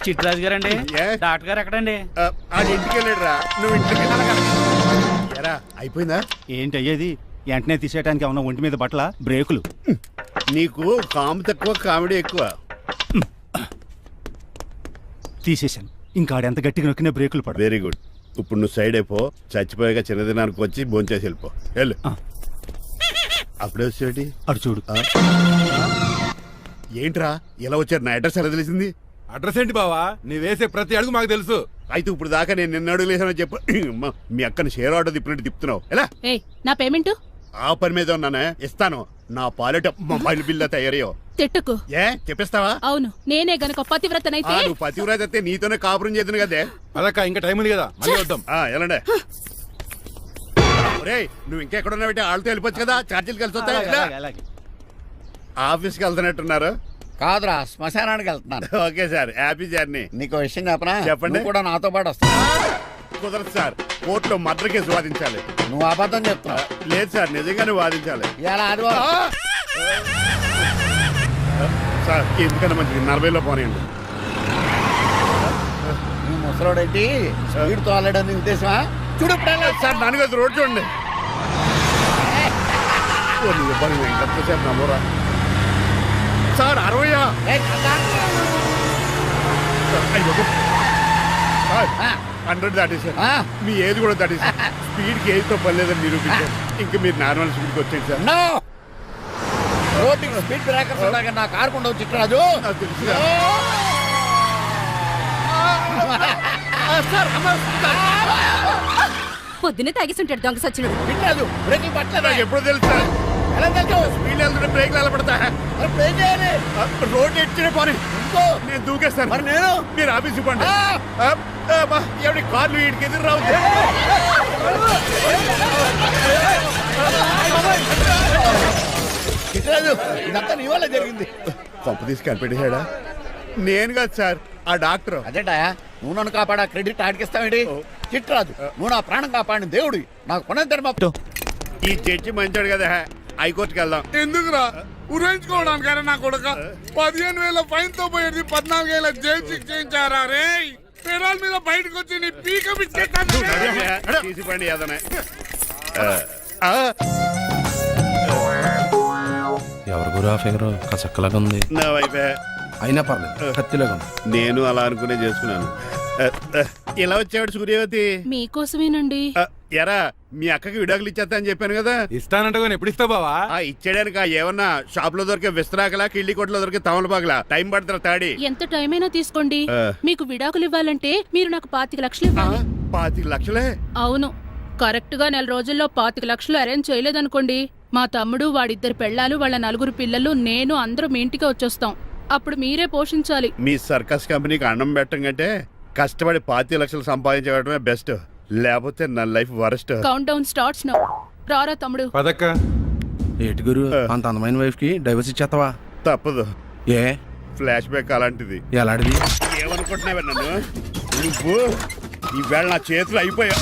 చిట్రాజు గారండి డాక్టర్ గారు ఎక్కడండి? అది ఇంటికి వెళ్ళాడురా, నువ్వు ఇంటికి ఎరా అయిపోయిందా? ఏంటి అయ్యేది? వెంటనే తీసేయడానికి ఏమన్నా ఒంటి మీద బట్టల బ్రేకులు? నీకు కాము తక్కువ కామెడీ ఎక్కువ. తీసేశాను. ఇంకా ఆడెంత గట్టిగా నొక్కినా బ్రేకులు పడ. Very good. ఇప్పుడు నువ్వు సైడ్ అయిపో, చచ్చిపోయాక చిన్నదినానికి వచ్చి భోంచేసి వెళ్ళిపో. వెళ్ళు. అప్పుడే వచ్చేటి అటు చూడు. ఏంట్రా ఇలా వచ్చారు? నా అడ్రస్ ఎలా తెలిసింది? అడ్రస్ ఏంటి బావా? నీ వేసే ప్రతి అడుగు మాకు తెలుసు. అయితే ఇప్పుడు దాకా నేను నిన్న అడుగులేసానని చెప్పు. మీ అక్కని షేర్ ఆర్డర్ తిప్పినట్టు తిప్పుతున్నావు ఎలా? నా పేమెంట్ ఆ పని మీద ఉన్నానే, ఇస్తాను. నా పాలెట మొబైల్ బిల్లా తయారయ్యో. తిట్టుకు. ఏ చెప్పిస్తావా? అవును, నేనే గనక పతివ్రతనైతే. నువ్వు పతివ్రత అయితే నీతోనే కాపురం చేద్దును కదే. అదక్క ఇంకా టైం ఉంది కదా, మళ్ళీ వద్దాం. ఎలాండే నువ్వు ఇంకెక్కడున్నా పెట్టి వాళ్ళతో వెళ్ళిపోవచ్చు కదా, ఛార్జీలు కలిసి వస్తాయి. ఆఫీస్కి వెళ్తున్నట్టున్నారు? కాదురా, శ్మశానానికి వెళ్తున్నాను. Okay sir, happy journey. నీకు విషయం చెప్పనా? చెప్పండి. కూడా నాతో పాటు వస్తా. కుదరదు సార్, కోర్టులో మర్డర్ కేసు వాదించాలి. నువ్వు అబద్ధం చెప్తున్నావు. లేదు సార్, నిజంగానే వాదించాలి. ఇలా ఆదివారం సార్ ఎందుకన్నా మంచిది 40లో పోనీయండి. నీ ముసలోడేంటి స్పీడ్ తోలడని ఉద్దేశమా? చూడు సార్ నాన్నగారు రోడ్ చూడండి. ఎంతసేపు నమ్మరా సార్? 60 100 దాటేసారు. మీ ఏది కూడా దాటేసారు. స్పీడ్కి ఏదితో పని లేదని నిరూపించారు. ఇంకా మీరు నార్మల్ స్పీడ్కి వచ్చేది సార్. రోడ్డుకి స్పీడ్ బ్రేకర్స్ ఉండగా నా కారు కొండ చిట్టరాజు. నాకు తెలుసు పొద్దునే తాగిస్తుంటాడు దొంగ సచ్చినుడు. చిట్టరాజు బ్రేకులు పట్టలేదు. నాకు ఎప్పుడు తెలుసు సార్? ఎలా తెలుసు? స్పీడ్ వెళ్తుంటే బ్రేక్లు ఎలా పడతా? రోడ్డు ఎట్టిన పని నేను దూకేస్తాను. మరి నేను? మీరు ఆఫీస్ ఇవ్వండి. ఎవరి కార్లు వీడికి ఎదురు రావు. చిట్టరాజు ఇదంతా నీ వల్ల జరిగింది. కొంప తీసి కనిపెట్టేశాడా? నేను కాదు సార్, ఆ డాక్టర్. అదేటా నువ్వు నన్ను కాపాడా క్రెడిట్ ఆడికిస్తావేంటి? చిట్టరాజు నువ్వు నా ప్రాణం కాపాడిన దేవుడి, నాకు కొనంతరం. ఈ జడ్జి మంచాడు కదా, హైకోర్టుకి వెళ్దాం. ఎందుకురా? ఉరేంచుకోవడానికైనా నా కొడుక 15,000 ఫైన్ తో పోయేది 14 ఏళ్ళ జైలు శిక్ష చేయించారా రే? పెరాల మీద బయటకు వచ్చి నీ పీక తీసిపండి ఏదనే. ఎవరు గురు ఆ ఫిగర్ కసక్కలాగా ఉంది. నా వైపే అయినా పర్లేదు, కత్తిలాగా ఉంది. నేను అలా అనుకునే చేసుకున్నాను. ఇలా వచ్చాడు సూర్యవతి. మీకోసమేనండి. ఎరా మీ అక్కకి విడాకులు ఇచ్చేస్తా అని చెప్పాను కదా. ఇస్తానంటే ఎప్పుడు ఇస్తావు బావా? ఇచ్చేయడానికి ఏమన్నా షాప్ లో దొరికే విస్తరాకలా, కిళ్ళి కొట్లో దొరికే తమలపాకలా టైం పడుతున్నా తాడి. ఎంత టైం అయినా తీసుకోండి. మీకు విడాకులు ఇవ్వాలంటే మీరు నాకు 25 లక్షలు ఇవ్వాలి. 25 లక్షలే? అవును, కరెక్ట్ గా 4 రోజుల్లో 25 లక్షలు అరేంజ్ చేయలేదనుకోండి, మా తమ్ముడు, వాడిద్దరు పెళ్ళాలు, వాళ్ళ 4 పిల్లలు, నేను అందరూ మీ ఇంటికి వచ్చేస్తాం. అప్పుడు మీరే పోషించాలి. మీ సర్కస్ కంపెనీకి అన్నం పెట్టం కంటే కష్టపడి 25 లక్షలు సంపాదించడమే బెస్ట్. లేకపోతే నా life worst. Count down starts now. రారా తమ్ముడు. పదక్క. ఏటి గురు అంత అందమైన వైఫ్ కి డైవర్స్ ఇచ్చేస్తావా? తప్పదు. ఏ ఫ్లాష్ బ్యాక్ అలాంటిది. ఎలాంటిది? ఏమనుకుంటున్నావా నన్ను? నువ్వు ఈవేళ నా చేతులు అయిపోయా.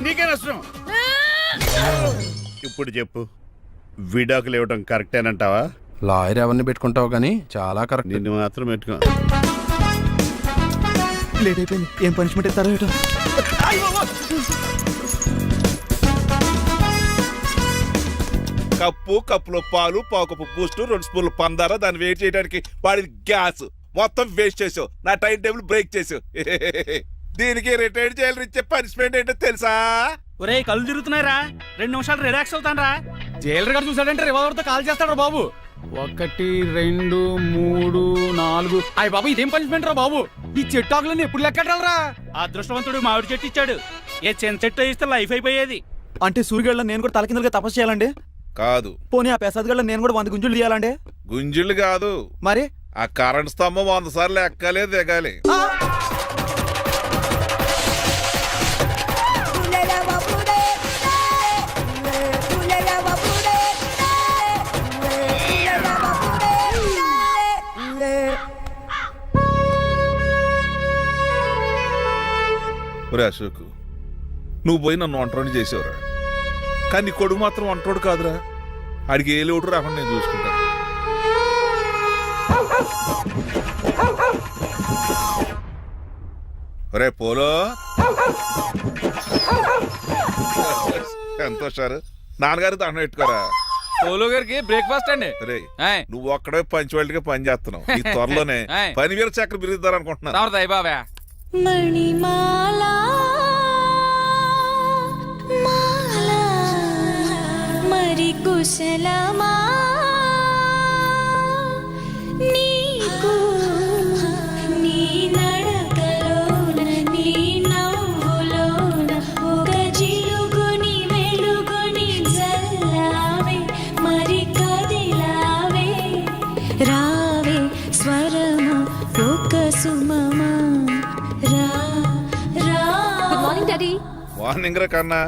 నీకే నష్టం. ఇప్పుడు చెప్పు, విడాకులు ఇవ్వడం కరెక్టేనంటావా? లాయర్ ఎవరిని పెట్టుకుంటావు కానీ చాలా కరెక్ట్. నిన్ను మాత్రం పెట్టుకో. లేట్ అయిపోయింది. ఏం పనిష్మెంట్ ఇస్తారో ఏటో. కప్పులో పాలు, పావుకప్పు బూస్ట్, 2 స్పూన్లు పందార, దాన్ని వెయిట్ చేయడానికి వాడి గ్యాస్ మొత్తం వేస్ట్ చేసావు. నా టైం టేబుల్ బ్రేక్ చేసావు. దీనికి రిటైర్డ్ జైలు ఇచ్చే పనిష్మెంట్ ఏంటో తెలుసా? ఒరే కళ్ళు తిరుగుతున్నారా, 2 నిమిషాలు రిలాక్స్ అవుతాను రా. జైలర్ గారు చూసాడంటే రివాల్వర్ తో కాల్ చేస్తాడు బాబు. 1 2 3 4. అయ్య బాబు ఇదేం పనిష్మెంట్ రా బాబు? ఈ చెట్టు ఆకులన్నీ ఎప్పుడు లెక్కడరా? అదృష్టవంతుడు మామిడి చెట్టు ఇచ్చాడు. ఏ చిన్న చెట్టు ఇస్తే లైఫ్ అయిపోయేది. అంటే సూర్యగళ్ళ నేను కూడా తలకిందులుగా తపస్సు చేయాలండి? కాదు. పోనీ ఆ పెసాద్ నేను కూడా 100 గుంజులు తీయాలండి? గుంజులు కాదు, మరి ఆ కరెంట్ స్తంభం 100 సార్లు ఎక్కాలి, దిగాలి. ఒరే అశోక్, నువ్వు పోయి నన్ను ఒంటరిని చేసేవరా. కానీ నీ కొడుకు మాత్రం వంటోడు కాదురా. ఆడికి ఏ లోటు రాకుండా నేను చూసుకుంటాను. ఒరే పోలో, సంతోషారు నాన్నగారు దండం పెట్టుకోరా. పోలో గారికి బ్రేక్ఫాస్ట్ అండి. రే నువ్వు ఒక్కడే పంచువాళ్ళకి పని చేస్తున్నావు. ఈ త్వరలోనే 10,000 చక్రం బిరుగుతారు అనుకుంటున్నాను. బాబా మణిమాలా మాలా మరి కుశలమా నీకు నీ నడకలోన నీ నవ్వులోన ఒక జిలుగుని వెలుగుని జల్లావే మరి కదిలావే రావే స్వరము ఒక సుమమా. Good morning daddy. మార్నింగ్ రా కన్నా.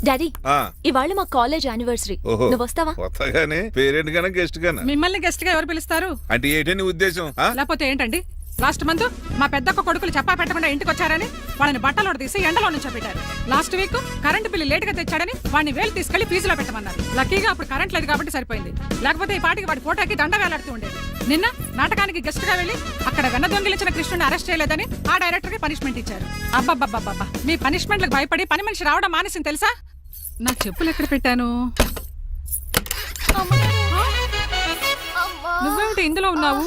డాడీ ఆ, ఇవాళ మా కాలేజ్ యానివర్సరీ. ఓహో. నువ్వు వస్తావా? కొత్తగానే పేరెంట్ గానే గెస్ట్ గానే మిమ్మల్ని గెస్ట్ గా ఎవరు పిలుస్తారు? అంటే ఏంటి నీ ఉద్దేశం? ఆ? లేకపోతే ఏంటండి, లాస్ట్ మంత్ మా పెద్దక్క కొడుకులు చెప్పా పెట్టకుండా ఇంటికి వచ్చారని వాళ్ళని బట్టలో తీసి ఎండలో నుంచోబెట్టారు. Last week current bill late గా తెచ్చాడని వాడిని వేలు తీసుకెళ్లి ఫీజులో పెట్టమన్నారు. లక్కీగా అప్పుడు కరెంట్ లేదు కాబట్టి సరిపోయింది, లేకపోతే ఈ పాటికి వాడి ఫోటోకి దండ వేలాడుతూ ఉండేది. నిన్న నాటకానికి గెస్ట్ గా వెళ్లి అక్కడ వెన్న దొంగిలించిన కృష్ణుని అరెస్ట్ చేయలేదని ఆ డైరెక్టర్ కి పనిష్మెంట్ ఇచ్చారు. అబ్బబ్బబ్బబ్బా, మీ పనిష్మెంట్లకు భయపడి పని మనిషి రావడం మానేసింది తెలుసా? నా చెప్పులు ఎక్కడ పెట్టాను? నువ్వేమిటి ఇందులో ఉన్నావు?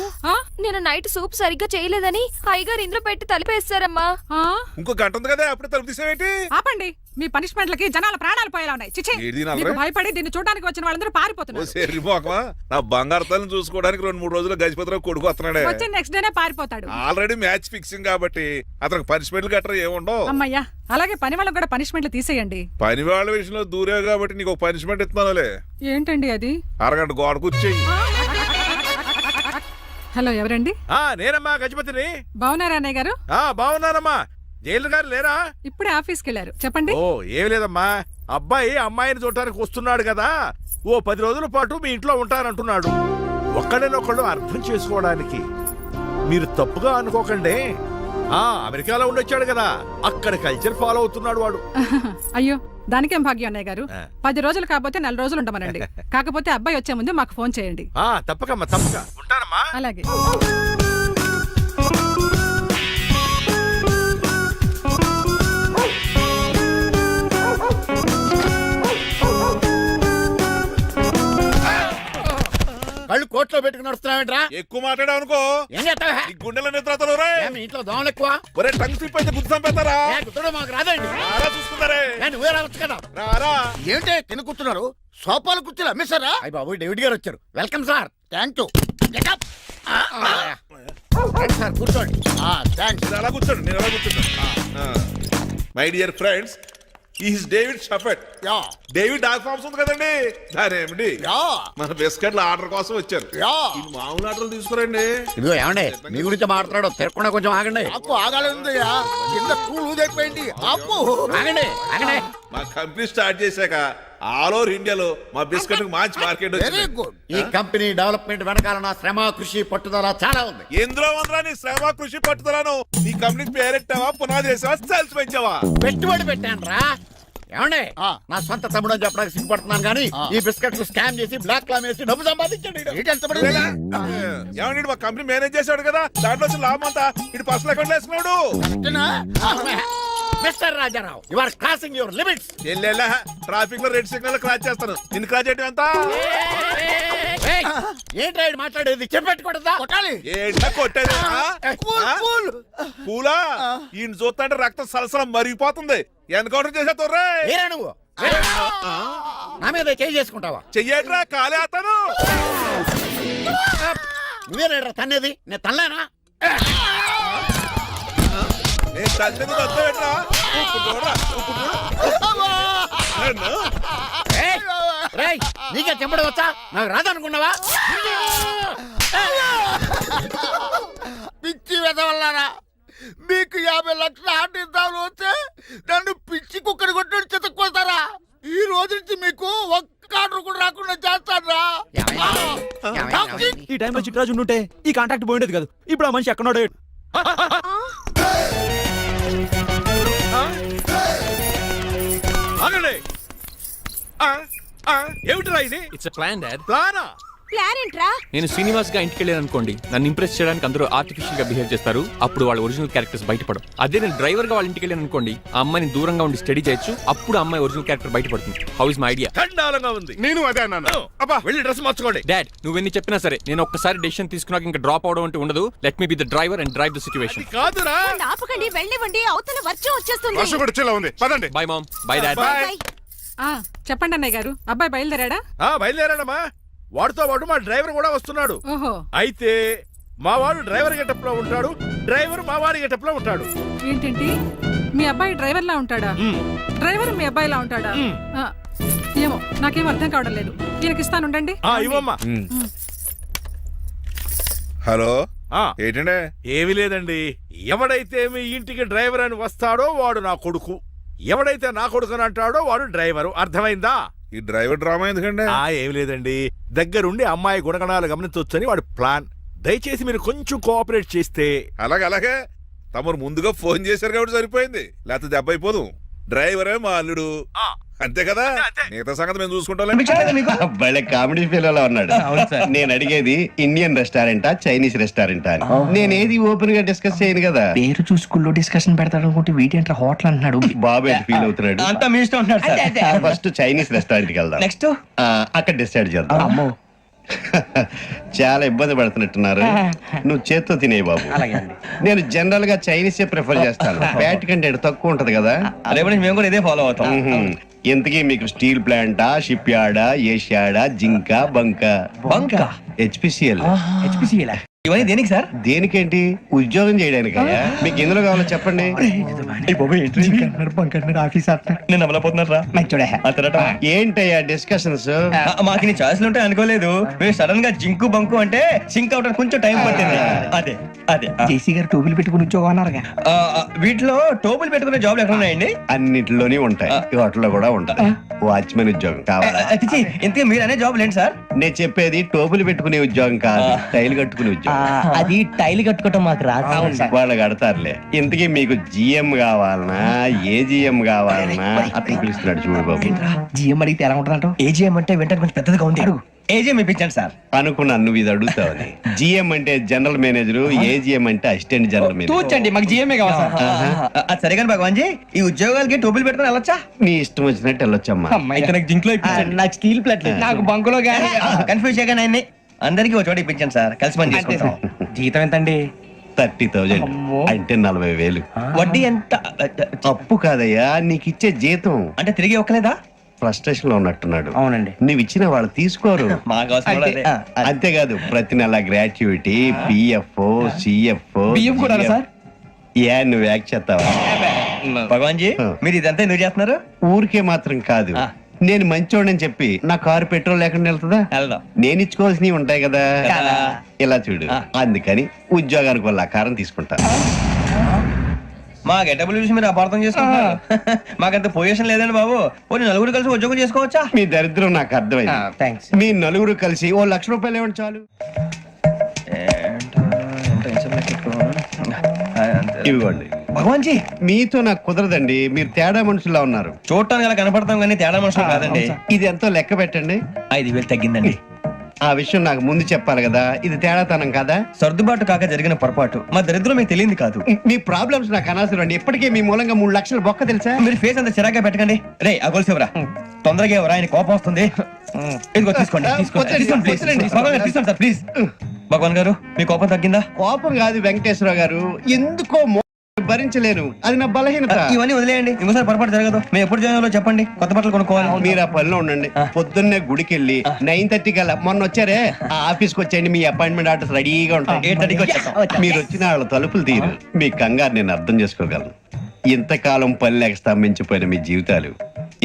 నేను నైట్ సూప్ సరిగ్గా చేయలేదని అయ్యగారు ఇందులో పెట్టి తలిపేస్తారమ్మా. ఇంకో గంట ఉంది కదా, అప్పుడు తలుపు తీసేవేంటి? ఆపండి, మీ పనిష్మెంట్లకి జనాల ప్రాణాలు పోయేలా ఉన్నాయి. చిచి, ఏది నల్లరే? మీకు భయపడి దీన్ని చూడడానికి వచ్చిన వాళ్ళందరూ ఓ పారిపోతున్నారు. సెర్రిపోకమా, నా బంగారు తల్లిని చూసుకోవడానికి 2-3 రోజులు గజపతిరావు కొడుకు వస్తున్నాడే. వచ్చి నెక్స్ట్ డేనే పారిపోతాడు. ఆల్రెడీ మ్యాచ్ ఫిక్సింగ్ కాబట్టి అతనికి పనిష్మెంట్లు గట్రా ఏముండవు. అమ్మయ్యా, అలాగే పని వాళ్ళకి కూడా పనిష్మెంట్లు తీసేయండి. పని వాళ్ళ విషయంలో దూరే కాబట్టి నీకు ఒక పనిష్మెంట్ ఇస్తున్నానులే. ఏంటండి అది? అరగంట గోడ కూర్చేయి. హలో, ఎవరండి? నేనమ్మా గజపతిని. బాగున్నారా అన్నయ్య గారు? బాగున్నానమ్మా. జైలు గారు లేరా? ఇప్పుడే ఆఫీస్కి వెళ్ళారు. చెప్పండి. ఓ ఏం లేదమ్మా, అబ్బాయి అమ్మాయిని చూడటానికి వస్తున్నాడు కదా, ఓ 10 రోజుల పాటు మీ ఇంట్లో ఉంటానంటున్నాడు. ఒక్కడినొక్కడు అర్థం చేసుకోవడానికి మీరు తప్పుగా అనుకోకండి. అమెరికాలో ఉండొచ్చాడు కదా, అక్కడ కల్చర్ ఫాలో అవుతున్నాడు వాడు. అయ్యో, దానికేం భాగ్యం అన్నయ్య గారు. 10 రోజులు కాకపోతే 4 రోజులు ఉండమనండి. కాకపోతే అబ్బాయి వచ్చే ముందు మాకు ఫోన్ చేయండి. తప్పకమ్మా, తప్పక ఉంటానమ్మా. అలాగే. కళ్ళు కోట్లో పెట్టుకుని నడుస్తున్నావేంట్రా? ఎక్కువ మాట్లాడావు అనుకో ఏం చేస్తావా? ఈ గుండెల నిద్రతలు మీ ఇంట్లో దోమలు ఎక్కువ? ఒరే టంగ్ స్లిప్ అయితే గుర్తు చంపేస్తారా? గుర్తుడు మాకు రాదండి. రారా చూసుకుంటారే. నువ్వే రావచ్చు కదా. రారా. ఏంటే తిని కూర్చున్నారు? సోఫాలు కుర్చీలు అమ్మేశారా? అయ్య బాబు, డేవిడ్ గారు వచ్చారు. Welcome sir. Thank you. Sir కూర్చోండి. థ్యాంక్స్. నేను అలా కూర్చోండి, నేను అలా కూర్చుంటాను. My dear friends, is David Shafet. David dog farms ఉంది కదండి, దానేమిటి మన బిస్కెట్ల ఆర్డర్ కోసం వచ్చారు. ఈ మామూలు ఆర్డర్లు తీసుకురండి. ఇదిగో ఏమండి, మీ గురించి మాట్లాడు, తిరగకుండా కొంచెం ఆగండి. ఆపు, ఆగాలందయ్యా. కింద కూల్ ఊదైపోయింది. ఆపు, ఆగండి, ఆగండి. మా కంపెనీ స్టార్ట్ చేశాక ఆల్ ఓవర్ ఇండియాలో మా బిస్కెట్ మంచి మార్కెట్ వెరీ గుడ్. ఈ కంపెనీ డెవలప్మెంట్ వెనకాల నా శ్రమ, కృషి, పట్టుదల చాలా ఉంది. ఎందులో ఉందిరా నీ శ్రమ, కృషి, పట్టుదలను? నీ కంపెనీకి పేరెట్టావా, పునాది వేసావా, సేల్స్ పెంచావా? పెట్టుబడి పెట్టాను రా. ఏమండి, నా సొంత తమ్ముడు అని చెప్పడానికి సిగ్గుపడుతున్నాను కానీ ఈ బిస్కెట్లు స్కామ్ చేసి బ్లాక్ లా వేసి డబ్బు సంపాదించండి. ఏమండి, మా కంపెనీ మేనేజ్ చేశాడు కదా, దాంట్లో వచ్చిన లాభం అంతా ఇటు పర్సనల్ అకౌంట్ వేసుకున్నాడు. Mister Rajarao, you are crossing your limits. Traffic లో రెడ్ సిగ్నల్ క్రాస్ చేస్తాను. నిన్ను క్రాస్ చేయడం ఎంత? ఏంట్రా మాట్లాడేది? చెప్పెట్టుకూడదా? కొట్టాలి. ఏంటా కొట్టేది? పూలా ఈయన చూస్తుంటే రక్తం సలసలం మరిగిపోతుంది. ఎన్కౌంటర్ చేసేతోర్రే నువ్వు నా మీద చేయి చేసుకుంటావా? చెయ్యట్రా, కాలే అతను. నువ్వేనా తన్నేది? నేను తనలేనా? నేను తల్లిని వద్దట్రా. నీకే చెంపడం వచ్చా? నాకు రాదనుకున్నావా? పిచ్చి వెదవల్లారా, మీకు 50 లక్షల ఆర్డర్ వస్తే నన్ను పిచ్చి కుక్కడి కొట్టి చితక్కొస్తారా? ఈ రోజు నుంచి మీకు ఒక్క ఆర్డర్ కూడా రాకుండా చేస్తారా? ఈ టైంలో చిట్రాజు ఉంటే ఈ కాంటాక్ట్ పోయిండేది కాదు. ఇప్పుడు ఆ మనిషి ఎక్కడో ఏమిటిరా ఇది? It's plan dad. ప్లానా? ప్లాన్ ఏంట్రా? నేను శ్రీనివాస్ గా ఇంటికి వెళ్ళాను అనుకోండి, నన్ను ఇంప్రెస్ చేయడానికి అందరూ ఆర్టిఫిషియల్ గా బిహేవ్ చేస్తారు, అప్పుడు వాళ్ళ ఒరిజినల్ క్యారెక్టర్స్ బయటపడవు. అదే నేను డ్రైవర్ గా వాళ్ళ ఇంటికి వెళ్ళాను అనుకోండి, ఆ అమ్మాయిని దూరంగా ఉండి స్టడీ చేయొచ్చు, అప్పుడు ఆ అమ్మాయి ఒరిజినల్ క్యారెక్టర్ బయటపడుతుంది. How is my idea? చండాలంగా ఉంది. నేను అదే అన్నాను. అబ్బా వెళ్ళి డ్రెస్ మార్చుకోండి. డాడ్ నువ్వెన్ని చెప్పినా సరే నేను ఒక్కసారి డెసిషన్ తీసుకున్నాక ఇంకా డ్రాప్ అవడం అంటే ఉండదు. Let me be the driver and drive the situation. కాదురా. ఆపకండి, వెళ్ళనివ్వండి, అవతల వర్షం వచ్చేస్తుంది. వర్షం కూడా చిల్ల ఉంది, పదండి. Bye mom. Bye dad. చెప్పండి అన్నయ్య గారు, అబ్బాయి బయలుదేరాడా? బయలుదేరాడమ్మా. వాడితో పాటు మా డ్రైవర్ కూడా వస్తున్నాడు. ఓహో, అయితే మా వాడు డ్రైవర్ గెటప్ లో ఉంటాడు, డ్రైవర్ మా వాడి గెటప్ లో ఉంటాడు. ఏంటంటి మీ అబ్బాయి డ్రైవర్ లా ఉంటాడా? డ్రైవర్ మీ అబ్బాయి లా ఉంటాడా? ఆ, ఏమో నాకేం అర్థం కావడం లేదు. ఈయనకి ఇస్తానుండండి. ఇవ్వమ్మా. హలో ఆ, ఏంటంటే? ఏమీ లేదండి. ఎవడైతే మీ ఇంటికి డ్రైవర్ అని వస్తాడో వాడు నా కొడుకు, ఎవడైతే నా కొడుకు అని అంటాడో వాడు డ్రైవరు. అర్థమైందా? ఈ డ్రైవర్ డ్రామా ఎందుకండి? ఏమి లేదండి, దగ్గరుండి అమ్మాయి గుణగణాలు గమనించవచ్చని వాడి ప్లాన్. దయచేసి మీరు కొంచెం కోఆపరేట్ చేస్తే. అలాగే తమరు ముందుగా ఫోన్ చేశారు కాబట్టి సరిపోయింది, లేకపోతే దెబ్బ అయిపోదు. డ్రైవరే మా అల్లుడు, అంతే కదా? మిగతా సంగతి మేము చూసుకుంటాం. భలే కామెడీ ఫీల్ ఉన్నాడు. నేను అడిగేది ఇండియన్ రెస్టారెంటా చైనీస్ రెస్టారెంటా అని. నేను ఏది ఓపెన్ గా డిస్కస్ చేయను కదా. పేరు చూసి స్కూల్లో డిస్కషన్ పెడతాడు అనుకుంటే వీటేంట్రా హోటల్ అంటున్నాడు. బాబు ఎట్ ఫీల్ అవుతున్నాడు. అంతా మీ ఇష్టం ఉంటున్నాడు. ఫస్ట్ చైనీస్ రెస్టారెంట్ కి వెళ్దాం. నెక్స్ట్ అక్కడ డిసైడ్ చేద్దాం. అమ్మో చాలా ఇబ్బంది పడుతున్నట్టున్నారు. నువ్వు చేత్తో తినే బాబు. నేను జనరల్ గా చైనీసే ప్రిఫర్ చేస్తాను. ఫ్యాట్ కంటెంట్ తక్కువ ఉంటది కదా. రేపు మేము కూడా ఇదే ఫాలో అవుతాం. ఇంతకీ మీకు స్టీల్ ప్లాంటా, షిప్ యార్డా, ఏషియాడా, జింకా, బంకా? హెచ్పిసిఎల్. ఇవన్నీ దేనికి సార్? దేనికేంటి? ఉద్యోగం చేయడానికి. మీకు ఎందులో కావాలో చెప్పండి. నేను అమలపోతున్నారా? ఏంటయ్యా డిస్కషన్స్? మాకు నీ ఛాయిస్లు ఉంటాయి అనుకోలేదు. మీరు సడన్ గా జింకు బంకు అంటే సింక్ అవడానికి కొంచెం టైం పట్టింది. అదే అదే జేసీ గారు టోపులు పెట్టుకుని ఉద్యోగం అన్నారుగా. వీటిలో టోపులు పెట్టుకునే జాబ్లు ఎక్కడ ఉన్నాయండి? అన్నిటిలోనే ఉంటాయి, వాటిలో కూడా ఉంటాయి. వాచ్మెన్ ఉద్యోగం కావాలా? ఇంతకీ మీరు అనే జాబ్ లేండి సార్? నేను చెప్పేది టోపులు పెట్టుకునే ఉద్యోగం కాదు, టైల్ కట్టుకునే ఉద్యోగం. అది టైల్ కట్టుకోవటం మాకు రాదు. వాళ్ళు కడతారులే. ఇంతకీ మీకు జిఎం కావాలనా, ఏజిఎం కావాలనా? అట్లా పిలుస్తున్నాడు చూడు బాబు. జిఎం అడిగితే ఎలా ఉంటుందంట? ఏజిఎం అంటే వెంటనే కొంచెం పెద్దదిగా ఉంది. ఏజిఎం ఇప్పించండి సార్. అనుకున్నాను నువ్వు ఇది అడుగుతావని. జిఎం అంటే జనరల్ మేనేజర్, ఏజిఎం అంటే అసిస్టెంట్ జనరల్ మేనేజర్. తూచండి, మాకు జిఎంఏ కావాలి సార్. అది సరే కానీ భగవాన్ జీ, ఈ ఉద్యోగాలకి టోపులు పెట్టుకుని వెళ్ళొచ్చా? నీ ఇష్టం వచ్చినట్టు వెళ్ళొచ్చమ్మా. అయితే నాకు జింక్ లో నాకు స్టీల్ ప్లేట్, నాకు బంకులో కానీ కన్ఫ్యూజ్ చేయగానే ఆయన్ని అందరికీ ఒక చోట ఇప్పించండి సార్, కలిసి పని చేసుకుంటాం. జీతం ఎంతండి? 30,000 అంటే 40,000. వడ్డీ ఎంత? అప్పు కాదయ్యా, నీకు ఇచ్చే జీతం. అంటే తిరిగి ఒక్కలేదా? ఫ్రస్ట్రేషన్ లో ఉన్నట్టున్నాడు. అవునండి. నువ్వు ఇచ్చిన వాళ్ళు తీసుకోరు. మాకు అవసరం కూడా అదే. అంతేకాదు ప్రతి నెల గ్రాట్యుటీ, పిఎఫ్, సిఎఫ్. నువ్వు యాక్ట్ చేస్తావా? భగవాన్ జీ, మీరు ఇదంతా ఎందుకు చేస్తున్నారు? ఊరికే మాత్రం కాదు, నేను మంచోడని చెప్పి నా కారు పెట్రోల్ లేకుండా వెళ్తుందా? నేను ఇచ్చుకోవాల్సినవి ఉంటాయి కదా. ఇలా చూడు, అందుకని ఉద్యోగానికి వాళ్ళ ఆకారం తీసుకుంటా. మా గెటబుల్ చూసి మీరు అపార్థం చేసుకుంటున్నారు. మాకంత పొజిషన్ లేదండి బాబు. ఓ నలుగురు కలిసి ఉద్యోగం చేసుకోవచ్చా? మీ దరిద్రం నాకు అర్థమైంది. మీ నలుగురు కలిసి ఓ ₹1,00,000 ఇవ్వండి చాలు. ఇవ్వండి. భగవాన్ జీ, మీతో నాకు కుదరదండి, మీరు తేడా మనుషుల్లా ఉన్నారు. చూడటానికి అలా కనపడతాం కానీ తేడా మనుషులు కాదండి. ఇది ఎంతో లెక్క పెట్టండి. 5,000 తగ్గిందండి. ఆ విషయం నాకు ముందు చెప్పాలి కదా. ఇది తేడాతనం కదా? సర్దుబాటు కాక జరిగిన పొరపాటు. మా దరిద్రం మీకు తెలియదు కాదు. మీ ప్రాబ్లమ్స్ నాకు అనవసరం అండి. ఇప్పటికే మీ మూలంగా 3,00,000 బొక్క తెలుసా? మీరు ఫేస్ అంత చిరాగా పెట్టకండి. రే అగోల్సేవరా, తొందరగా ఎవరా, ఆయన కోపం వస్తుంది. ఇదిగో తీసుకోండి, తీసుకోండి సార్ ప్లీజ్. భగవాన్ గారు, మీ కోపం తగ్గిందా? కోపం కాదు వెంకటేశ్వరరావు గారు, ఎందుకో భరించలేను, అది నా బలహీనత. ఇవన్నీ వదిలేయండి, ఇంకోసారి పొరపాటు జరగదు. మేము ఎప్పుడు జాయిన్ అవ్వాలో చెప్పండి, కొత్త బట్టలు కొనుక్కోవాలి. మీరు ఆ పనిలో ఉండండి. పొద్దున్నే గుడికి వెళ్ళి 9:30 కల్లా, మొన్న వచ్చారే ఆ ఆఫీస్కి వచ్చేయండి. మీ అపాయింట్మెంట్ ఆర్డర్స్ రెడీగా ఉంటాయి. 8:30కి వచ్చేస్తాం. మీరు వచ్చిన వాళ్ళ తలుపులు తీరు. మీ కంగారు నేను అర్థం చేసుకోగలను. ఇంతకాలం పని లేక స్తంభించిపోయిన మీ జీవితాలు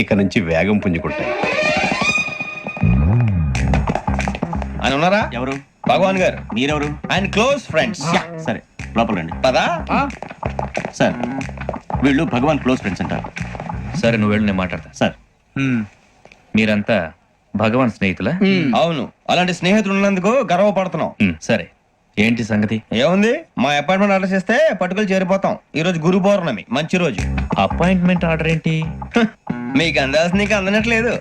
ఇక నుంచి వేగం పుంజుకుంటాయి. ఆయన ఉన్నారా? ఎవరు? భగవాన్ గారు. మీరెవరు? ఆయన క్లోజ్ ఫ్రెండ్స్. సరే లోపల రండి. పదా సార్, వీళ్ళు భగవాన్ క్లోజ్ ఫ్రెండ్స్ అంటారు. సరే నువ్వు వెళ్ళి నేను మాట్లాడతా. సార్, మీరంతా భగవాన్ స్నేహితులా? అవును, అలాంటి స్నేహితులు ఉన్నందుకు గర్వపడుతున్నాం. సరే, ఏంటి సంగతి? ఏముంది, మా అపాయింట్మెంట్ ఆర్డర్ చేస్తే పట్టుకులు చేరిపోతాం. ఈ రోజు గురు పౌర్ణమి, మంచి రోజు. అపాయింట్మెంట్ ఆర్డర్ ఏంటి? మీకు అందాల్సిన నీకు అందనట్లేదు.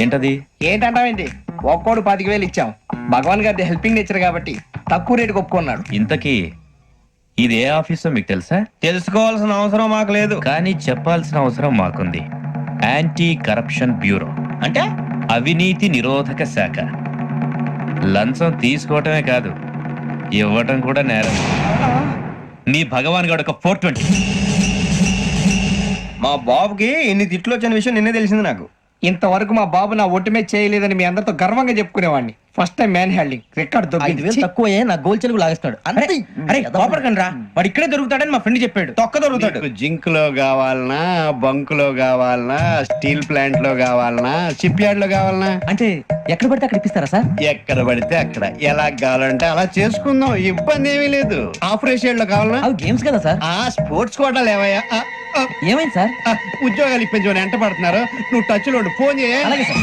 ఏంటది? ఏంటంటావేంటి? ఒక్కోడు 25,000 ఇచ్చాం. భగవాన్ గారి హెల్పింగ్ నేచర్ కాబట్టి తక్కువ రేటుకి ఒప్పుకున్నాడు. ఇంతకీ ఇది ఏ ఆఫీసో మీకు తెలుసా? తెలుసుకోవాల్సిన అవసరం మాకు లేదు, కానీ చెప్పాల్సిన అవసరం మాకుంది. యాంటీ కరప్షన్ బ్యూరో అంటే అవినీతి నిరోధక శాఖ. లంచం తీసుకోవటమే కాదు, ఇవ్వటం కూడా నేరం. మీ భగవాన్ గారు ఒక 420. మా బాబుకి ఇన్ని తిట్లు వచ్చిన విషయం నిన్నే తెలిసింది నాకు. ఇంతవరకు మా బాబు నా ఒట్టుమే చేయలేదని మీ అందరితో గర్వంగా చెప్పుకునేవాడిని. First time man handing record దొరికింది. తక్కువే నా గోల్ చెలుగు లాగేస్తాడు. అరే కోపడకండి రా, వాడు ఇక్కడే దొరుకుతాడని మా ఫ్రెండ్ చెప్పాడు. తొక్క దొరుకుతాడు. జింక్ లో కావాలనా, బంక్ లో కావాలనా, స్టీల్ ప్లాంట్ లో కావాలనా, షిప్ యార్డ్ లో కావాలనా? అంటే ఎక్కడ పడితే అక్కడ ఇప్పిస్తారా సార్? ఎక్కడ పడితే అక్కడ, ఎలా కావాలంటే అలా చేసుకుందాం, ఇబ్బంది ఏమీ లేదు. ఆపరేషన్ లో కావాలనా? అవి గేమ్స్ కదా సార్. ఆ స్పోర్ట్స్ కోటాలు ఏమయ్యా? ఏమైంది సార్? ఉద్యోగాలు ఇప్పించమని ఎంట పడుతున్నారు. నువ్వు టచ్ లో ఫోన్ చేయ. అలాగే sir.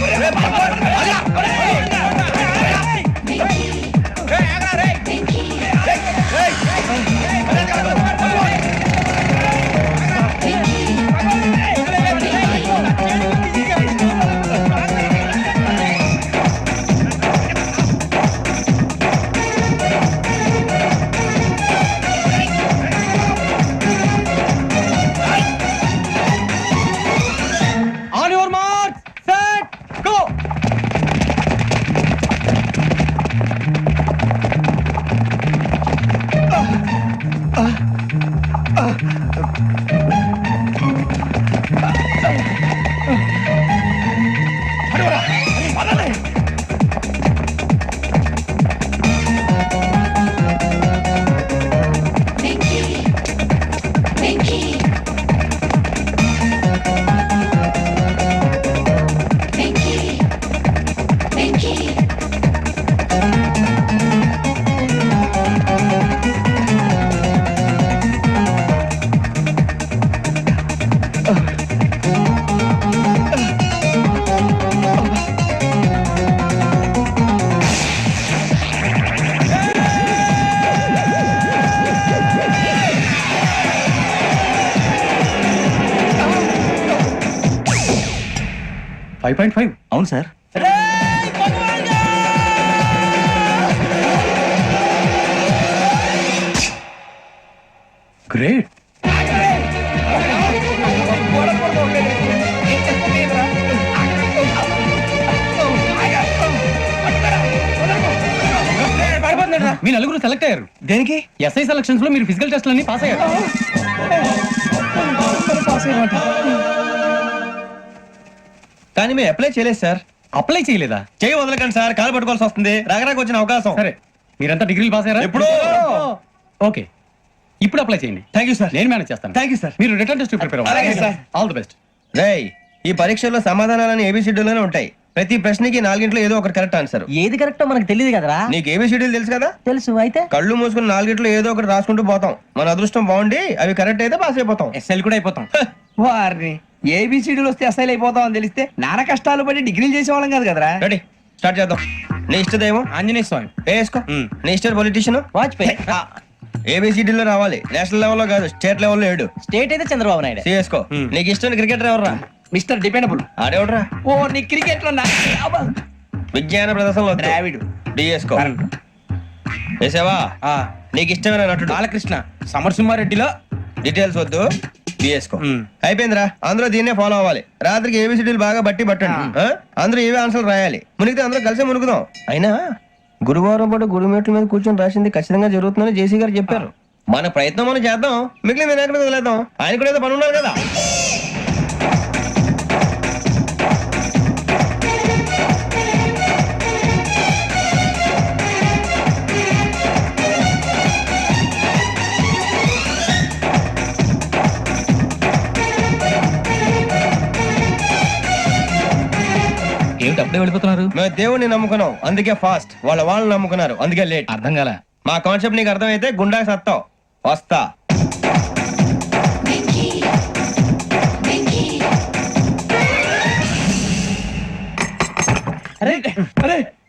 On your mark set go. అవును సార్. గ్రేట్. మీ నలుగురు సెలెక్ట్ అయ్యారు. దేనికి? ఎస్ఐ సెలక్షన్స్ లో మీరు ఫిజికల్ టెస్ట్ అన్ని పాస్ అయ్యారు. కానీ మేము అప్లై చేయలేదు సార్. అప్లై చేయలేదా? చేయి వదలకండి సార్, కాలు పట్టుకోవాల్సి వస్తుంది. రాగరాకు వచ్చిన అవకాశం. సరే, మీరంతా డిగ్రీలు పాస్ అయ్యారా? ఎప్పుడో. ఓకే, ఇప్పుడు అప్లై చేయండి. Thank you sir. నేను మేనేజ్ చేస్తాను. Thank you sir. మీరు రిటర్న్ టెస్ట్ ప్రిపేర్ అలాగే సార్. All the best. రేయ్, ఈ పరీక్షల్లో సమాధానాలని ఏబిసిడ్యూల్లోనే ఉంటాయి. ప్రతి ప్రశ్నకి 4 ఏదో ఒకటి కరెక్ట్ ఆన్సర్. ఏది కరెక్టో మనకు తెలియదు కదరా. నీకు ఏబిసిడ్యూల్ తెలుసు కదా? తెలుసు. అయితే కళ్ళు మూసుకుని 4 ఏదో ఒకటి రాసుకుంటూ పోతాం. మన అదృష్టం బాగుండి అవి కరెక్ట్ అయితే పాస్ అయిపోతాం. ఎస్ఎల్ కూడా అయిపోతాం. వారిని ఏబిసిడీలు వస్తే ఎస్ఐలు అయిపోతాం అని తెలిస్తే నాన్న కష్టాలు పడి డిగ్రీలు చేసేవాళ్ళం కాదు కదరా. రెడీ, స్టార్ట్ చేద్దాం. నీ ఇష్టదేమో ఆంజనేయ స్వామి. వేసుకో. నీ ఇష్ట పొలిటీషియన్ వాజ్పేయి. ఏబిసిడీలో రావాలి. నేషనల్ లెవెల్లో కాదు, స్టేట్ లెవెల్లో 7. స్టేట్ అయితే చంద్రబాబు నాయుడు. సిఎస్కో. నీకు ఇష్టం క్రికెటర్ ఎవర్రా? Mister dependable. ఆడేవడరా? ఓ నీ క్రికెట్ లో విజ్ఞాన ప్రదర్శనలో ద్రావిడు. డిఎస్కో. వేసావా? నీకు ఇష్టమైన నటుడు? బాలకృష్ణ. సమర్సింహారెడ్డిలో డీటెయిల్స్ వద్దు, బిఎస్కో. అయిపోయిందిరా, అందరూ దీన్నే ఫాలో అవ్వాలి. రాత్రికి ఏబిసిడీలు బాగా బట్టి పట్టండి. అందరూ ఏవే ఆన్సర్లు రాయాలి. మునిగితే అందరూ కలిసి మునుగుదాం. అయినా గురువారం పాటు గురుమేట్ల మీద కూర్చొని రాసింది ఖచ్చితంగా జరుగుతుందని జేసీ గారు చెప్పారు. మన ప్రయత్నం మనం చేద్దాం, మిగిలిన నేను ఎక్కడ వదిలేద్దాం. ఆయన కూడా ఏదో పని ఉన్నారు కదా. ఏమిటి అప్పుడే వెళ్ళిపోతున్నారు? మేము దేవుడిని నమ్ముకున్నాం, అందుకే ఫాస్ట్. వాళ్ళని నమ్ముకున్నారు, అందుకే లేట్. అర్థం కాల. మా కాన్సెప్ట్ నీకు అర్థమైతే గుండా సత్తావు. వస్తా.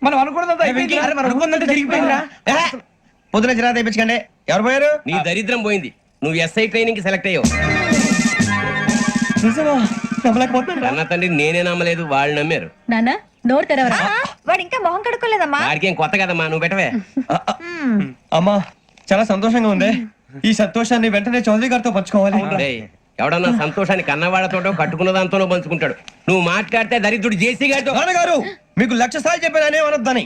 మనం అనుకున్నదంతా జరిగిపోయిందిరా. పొద్దున చిరా తెప్పించకండి. ఎవరు పోయారు? నీ దరిద్రం పోయింది. నువ్వు ఎస్ఐ ట్రైనింగ్ కి సెలెక్ట్ అయ్యావు. అన్న తండ్రి నేనే నమ్మలేదు, వాళ్ళు నమ్మారు. నానా నోరు తెరవరా. వాడు ఇంకా మొహం కడుక్కోలేదమ్మా. వాడికి ఏం కొత్త కదమ్మా, నువ్వు పెట్టవే. అమ్మా చాలా సంతోషంగా ఉంది. ఈ సంతోషాన్ని వెంటనే చౌదరి గారితో పంచుకోవాలి. డేయ్, ఎవడన్నా సంతోషాన్ని కన్నవాళ్లతోటో కట్టుకున్న దాంతోనో పంచుకుంటాడు. నువ్వు మాట్లాడితే దరిద్రుడు జేసీ గారితో. నాన్నగారు మీకు 1,00,000 సార్లు చెప్పాననే అనొద్దని.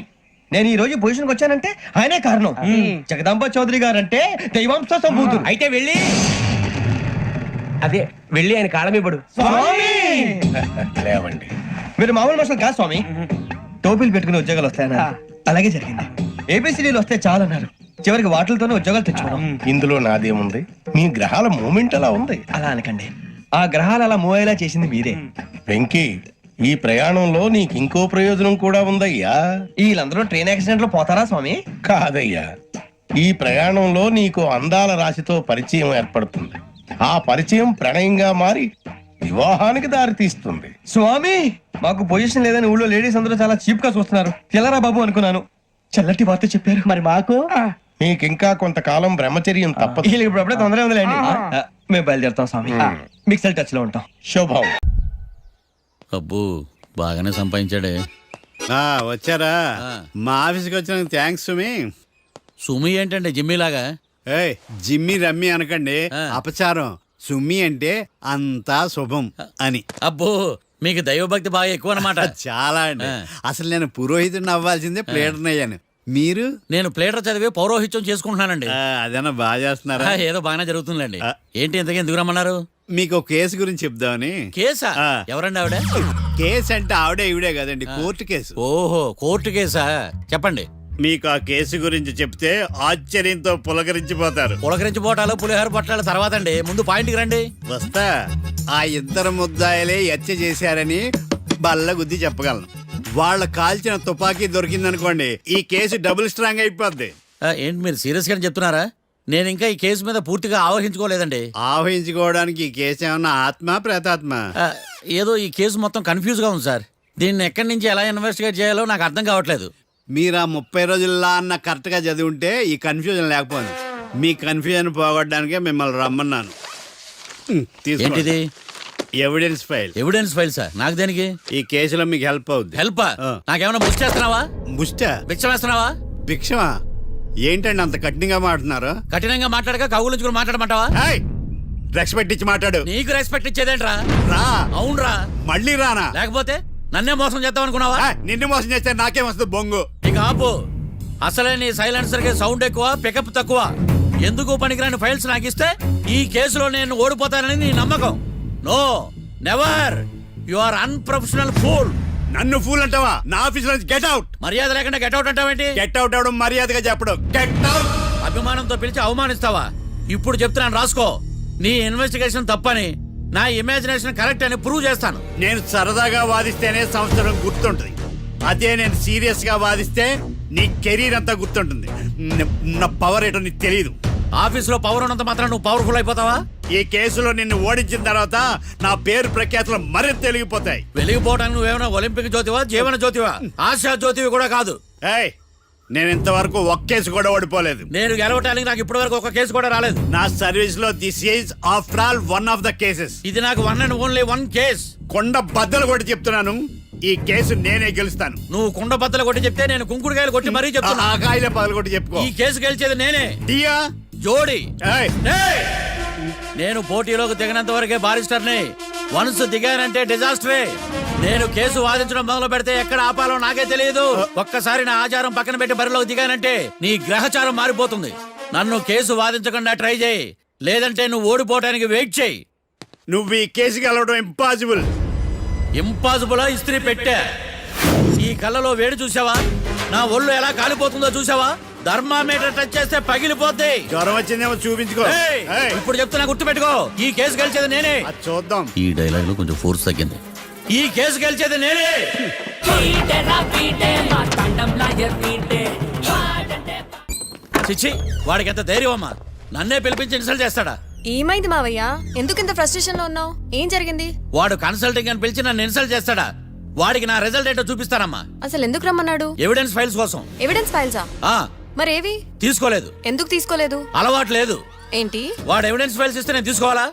నేను ఈ రోజు పొజిషన్కి వచ్చానంటే ఆయనే కారణం. జగదాంబ చౌదరి గారు అంటే దైవాంశ సంభూతుడు. అయితే వెళ్ళి ఆయన కాళ్ళమివ్వడు. లేవండి, మీరు మామూలు మనుషులు కాదు స్వామి. టోపీలు పెట్టుకుని ఉద్యోగాలు వస్తాయన్నారు, అలాగే జరిగింది. ఏబిసిడీలు వస్తే చాలన్నారు, చివరికి వాటిలతోనే ఉద్యోగాలు తెచ్చుకున్నాం. ఇందులో నాదేముంది? మీ గ్రహాల మూమెంట్ అలా ఉంది. అలా అనకండి, ఆ గ్రహాలు అలా మూవ్ అయ్యేలా చేసింది మీరే. వెంకీ, ఈ ప్రయాణంలో నీకు ఇంకో ప్రయోజనం కూడా ఉందయ్యా. వీళ్ళందరూ ట్రైన్ యాక్సిడెంట్ లో పోతారా స్వామి? కాదయ్యా, ఈ ప్రయాణంలో నీకు అందాల రాశితో పరిచయం ఏర్పడుతుంది. ఆ పరిచయం ప్రణయంగా మారి వివాహానికి దారి తీస్తుంది. స్వామి మాకు పొజిషన్ లేదని ఊళ్ళో లేడీస్ అందరూ చాలా చీప్ గా చూస్తున్నారు. తెల్లరా బాబు అనుకున్నాను, చల్లటి వార్త చెప్పారు. మరి మాకు నీకింకా కొంతకాలం బ్రహ్మచర్యం తప్పదు. వీళ్ళకి ఇప్పుడు అప్పుడే తొందరగా ఉందిలేండి. మేము బయలుదేరుతాం స్వామి, మిక్సెల్ టచ్ లో ఉంటాం. శుభం. అబ్బో బాగానే సంపాదించాడే. వచ్చారా? మా ఆఫీస్కి వచ్చిన థ్యాంక్స్ సుమి. సుమి ఏంటంటే జిమ్మిలాగా? ఏయ్, జిమ్మి రమ్మి అనకండి, అపచారం. సుమి అంటే అంతా శుభం అని. అబ్బో మీకు దైవభక్తి బాగా ఎక్కువ అనమాట. చాలా అండి. అసలు నేను పురోహితుడిని అవ్వాల్సిందే ప్లేటర్ని అయ్యాను. మీరు? నేను ప్లేటర్ చదివి పౌరోహిత్యం చేసుకుంటున్నానండి. అదేనా బాగా చేస్తున్నారా? ఏదో బాగానే జరుగుతుందండి. ఏంటి ఇంతకీ ఎందుకు రమ్మన్నారు? మీకు ఒక కేసు గురించి చెప్దామని. కేసా? ఎవరండి ఆవిడ? కేసు అంటే ఆవిడే ఈవిడే కదండి, కోర్టు కేసు. ఓహో, కోర్టు కేసా? చెప్పండి. మీకు ఆ కేసు గురించి చెప్తే ఆశ్చర్యంతో పులకరించిపోతారు. పులకరించిపోవటాలు పులిహోర పట్టాల తర్వాత అండి, ముందు పాయింట్కి రండి. వస్తా. ఆ ఇద్దరు ముద్దాయలే హత్య చేశారని బల్ల గుద్ది చెప్పగలను. వాళ్ళ కాల్చిన తుపాకీ దొరికిందనుకోండి, ఈ కేసు డబుల్ స్ట్రాంగ్ అయిపోద్ది. ఏంటి మీరు సీరియస్ గానే చెప్తున్నారా? నేను ఇంకా ఈ కేసు మీద పూర్తిగా ఆవహించుకోలేదండి. ఆవహించుకోవడానికి ఈ కేసు ఏమన్నా ఆత్మ ప్రేతాత్మ? ఏదో ఈ కేసు మొత్తం కన్ఫ్యూజ్ గా ఉంది సార్. దీన్ని ఎక్కడి నుంచి ఎలా ఇన్వెస్టిగేట్ చేయాలో నాకు అర్థం కావట్లేదు. మీరు ఆ 30 రోజుల్లో అన్న కరెక్ట్ గా చదివి ఉంటే ఈ కన్ఫ్యూజన్ లేకపోయింది. మీ కన్ఫ్యూజన్ పోగొట్టడానికే మిమ్మల్ని రమ్మన్నాను. ఏంటిది? Evidence file. Evidence file sir? నాకు దేనికి? ఈ కేసులో మీకు హెల్ప్ అవుద్ది. హెల్ప్? నాకేమైనా ముష్టి చేస్తున్నావా? ముష్ట? భిక్ష వేస్తున్నావా? భిక్షమా? ఏంటండి అంత కఠినంగా మాట్లాడుతున్నారు? కఠినంగా మాట్లాడక కవులుంచుకుని మాట్లాడమంటావా? రెస్పెక్ట్ ఇచ్చి మాట్లాడు. నీకు రెస్పెక్ట్ ఇచ్చేదేంట్రా? రా. అవునరా? మళ్ళీ రానా? లేకపోతే నన్నే మోసం చేద్దాం అనుకున్నావా? నిన్ను మోసం చేస్తే నాకేం వస్తుంది బొంగు? ఇక ఆపు. అసలే నీ సైలెన్సర్ కి సౌండ్ ఎక్కువ, పికప్ తక్కువ. ఎందుకు పనికిరాని ఫైల్స్ నాకు ఇస్తే ఈ కేసులో నేను ఓడిపోతానని నీ నమ్మకం. No, never. You are unprofessional fool. నన్ను ఫూల్ అంటావా? నా ఆఫీస్ నుంచి గెట్ అవుట్. మర్యాద లేకుండా గెట్ అవుట్ అంటావేంటి? గెట్ అవుట్ అవడం మర్యాదగా చెప్పడం. Get out. అభిమానంతో పిలిచి అవమానిస్తావా? ఇప్పుడు చెప్తున్నాను రాసుకో. నీ ఇన్వెస్టిగేషన్ తప్పని, నా ఇమాజినేషన్ కరెక్ట్ అని ప్రూవ్ చేస్తాను. నేను సరదాగా వాదిస్తేనే సంవత్సరం గుర్తుంటుంది. అదే నేను సీరియస్ గా వాదిస్తే నీ కెరీర్ అంతా గుర్తుంటుంది. నా పవర్ ఏంటో నీకు తెలియదు. ఆఫీసులో పవర్ ఉన్నంత మాత్రం నువ్వు పవర్ఫుల్ అయిపోతావా? ఈ కేసులో నిన్ను ఓడించిన తర్వాత నా పేరు ప్రఖ్యాతులు మరింత వెలిగిపోతాయి. వెలిగిపోవడానికి నువ్వేమైనా ఒలింపిక్ జ్యోతివా, జీవన జ్యోతివా, ఆశా జ్యోతివి కూడా కాదు. నేను ఇంతవరకు ఒక్క కేసు కూడా ఓడిపోలేదు. నేను గెలవటానికి నాకు ఇప్పటి వరకు ఒక కేసు కూడా రాలేదు. నా సర్వీస్ లో this is after all one of the cases. ఇది నాకు one and only one case. కొండ బద్దలు కొట్టి చెప్తున్నాను, ఈ కేసు నేనే గెలుస్తాను. నువ్వు కుండ బద్దలు కొట్టి చెప్తే నేను కుంకుడుకాయలు కొట్టి మరీ చెప్తున్నా. ఆ కాయలే పగలు కొట్టి చెప్పుకో. ఈ కేసు గెలిచేది నేనే. దియా జోడి. నేను పోటీలోకి దిగినంత వరకే బారిస్టర్ని. వన్స్ దిగానంటే డిజాస్టరే. నేను కేసు వాదించడం మొదలు పెడితే ఎక్కడ ఆపాలో నాకే తెలియదు. ఒక్కసారి నా ఆచారం పక్కన పెట్టి బరిలోకి దిగానంటే నీ గ్రహచారం మారిపోతుంది. నన్ను కేసు వాదించకుండా ట్రై చేయి, లేదంటే నువ్వు ఓడిపోవడానికి వెయిట్ చేయి. నువ్వు ఈ కేసు గెలవడం ఇంపాసిబుల్. ఇంపాసిబుల్ ఇస్త్రీ పెట్టా. ఈ కళ్ళలో వేడి చూసావా? నా ఒళ్ళు ఎలా కాలిపోతుందో చూసావా? థర్మామీటర్ టచ్ చేస్తే పగిలిపోద్ది. జ్వరం వచ్చిందేమో చూపించుకో. ఇప్పుడు చెప్తున్నా, గుర్తు పెట్టుకో. ఈ కేసు గెలిచేది నేనే. చూద్దాం. ఈ డైలాగ్ లో కొంచెం ఫోర్స్ తగ్గింది. ఈ కేసు గెలిచేది నేనే. చిచ్చి, వాడికి ఎంత ధైర్యం అమ్మా! నన్నే పిలిపించి ఇన్సల్ట్ చేస్తాడా? ఏమైంది మావయ్య? ఎందుకు ఇంత ఫ్రస్ట్రేషన్ లో ఉన్నావు? ఏం జరిగింది? వాడు కన్సల్టింగ్ అని పిలిచి నన్ను ఇన్సల్ట్ చేస్తాడా? వాడికి నా రిజల్ట్ ఏంటో చూపిస్తానమ్మా. అసలు ఎందుకు రమ్మన్నాడు? ఎవిడెన్స్ ఫైల్స్ కోసం. ఎవిడెన్స్ ఫైల్సా? మరేవి? తీసుకోలేదు. ఎందుకు తీసుకోలేదు? అలవాటు లేదు. ఏంటి? వాడు ఎవిడెన్స్ ఫైల్స్ ఇస్తే నేను తీసుకోవాలా?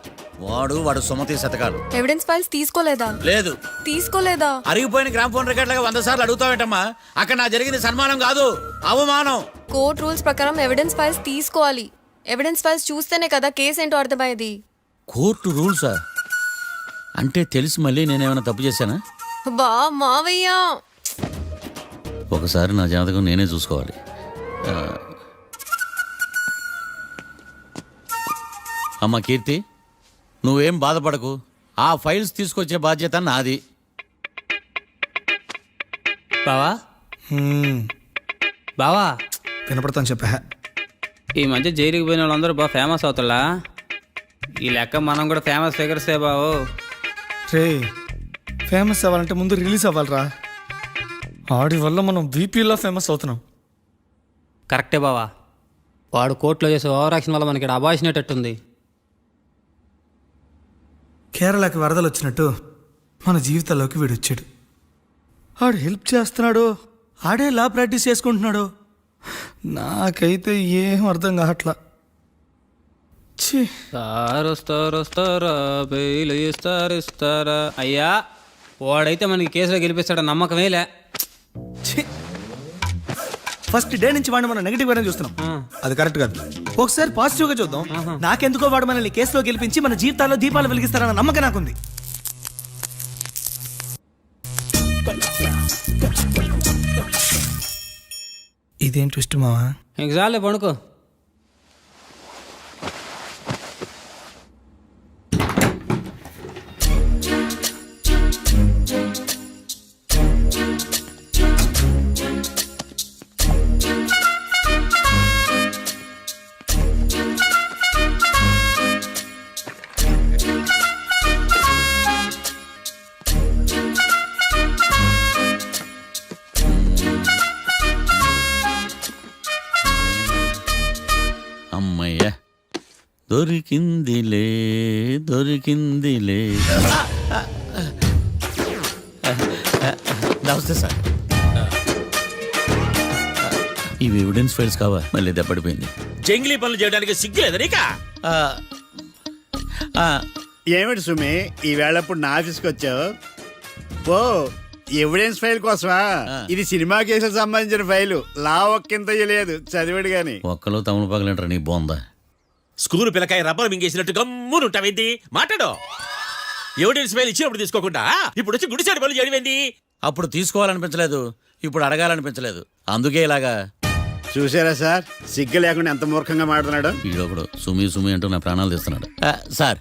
వాడు సుమతి శతకాలు. ఎవిడెన్స్ ఫైల్స్ తీసుకోలేదా? లేదు. తీసుకోలేదా? అరిగిపోయిన గ్రామ్ ఫోన్ రికార్డులుగా 100 సార్లు అడుగుతావేంటమ్మా? అక్కడ నా జరిగింది సన్మానం కాదు, అవమానం. కోర్ట్ రూల్స్ ప్రకారం ఎవిడెన్స్ ఫైల్స్ తీసుకోవాలి. ఎవిడెన్స్ ఫైల్స్ చూస్తేనే కదా కేసు ఏంటో అర్థమయ్యేది. కోర్టు రూల్సా? అంటే తెలిసి మళ్ళీ నేనేమైనా తప్పు చేశానా? బా మావయ్య, ఒకసారి నా జాతకం నేనే చూసుకోవాలి. అమ్మ కీర్తి, నువ్వేం బాధపడకు. ఆ ఫైల్స్ తీసుకొచ్చే బాధ్యత నాది. బావా బావా వినపడతాను చెప్పా. ఈ మధ్య జైలుకి పోయిన వాళ్ళందరూ బాగా ఫేమస్ అవుతారా? ఈ లెక్క మనం కూడా ఫేమస్ ఫిగర్సే బావు. రే, ఫేమస్ అవ్వాలంటే ముందు రిలీజ్ అవ్వాలిరా. ఆడి వల్ల మనం బీపీలో ఫేమస్ అవుతున్నాం. కరెక్టే బావా. వాడు కోర్టులో చేసే ఓవర్ యాక్షన్ వల్ల మనకి అబాయిసినట్టుంది. కేరళకి వరదలు వచ్చినట్టు మన జీవితాల్లోకి వీడు వచ్చాడు. ఆడు హెల్ప్ చేస్తున్నాడు, ఆడే లా ప్రాక్టీస్ చేసుకుంటున్నాడు. నాకైతే ఏం అర్థం కావట్లా. వస్తారా బెయిల్ ఇస్తారా? అయ్యా, వాడైతే మనకి కేసులో గెలిపిస్తాడు నమ్మకమేలే. ఫస్ట్ డే నుంచి వాడిని మనం నెగిటివ్ గానే చూస్తున్నాం. అది కరెక్ట్ కాదు. ఒకసారి పాజిటివ్ గా చూద్దాం. నాకెందుకో వాడు మనల్ని కేసులో గెలిపించి మన జీవితాల్లో దీపాలు వెలిగిస్తారన్న నమ్మకం నాకుంది. ఇదేం ట్విస్ట్ మావా? ఎగ్జాలే పడుకో. అమ్మయ్య, దొరికిందిలే. నమస్తే సార్. ఇవి ఎవిడెన్స్ ఫైల్స్ కావా? మళ్ళీ దెబ్బడిపోయింది. జంగిలీ పనులు చేయడానికి సిగ్గు లేదా నీకా? ఏమిటి సుమి, ఈ వేళప్పుడు నా ఆఫీస్కి వచ్చావు? ఓ, ఎవిడెన్స్ ఫైల్ కోసమా? ఇది సినిమా కేసులకు సంబంధించిన ఫైలు. లా ఒక్కింత లేదు, చదివాడు గాని. ఒక్కలో తమలు పగలంటారా? నీ బాగుందా? స్కూల్ పిల్లకాయ రబ్బర్ మింగేసినట్టు గమ్మునుంటావేంది? మాట్లాడు. ఎవిడెన్స్ ఫైల్ ఇచ్చినప్పుడు తీసుకోకుండా ఇప్పుడు వచ్చి గుడిసాడు పనులు చేయడమేంది? అప్పుడు తీసుకోవాలనిపించలేదు, ఇప్పుడు అడగాలనిపించలేదు, అందుకే ఇలాగా. చూసారా సార్, సిగ్గు లేకుండా ఎంత మూర్ఖంగా మాట్లాడుతున్నాడు. ఈడొకడు సుమి అంటూ నా ప్రాణాలు తీస్తున్నాడు. సార్,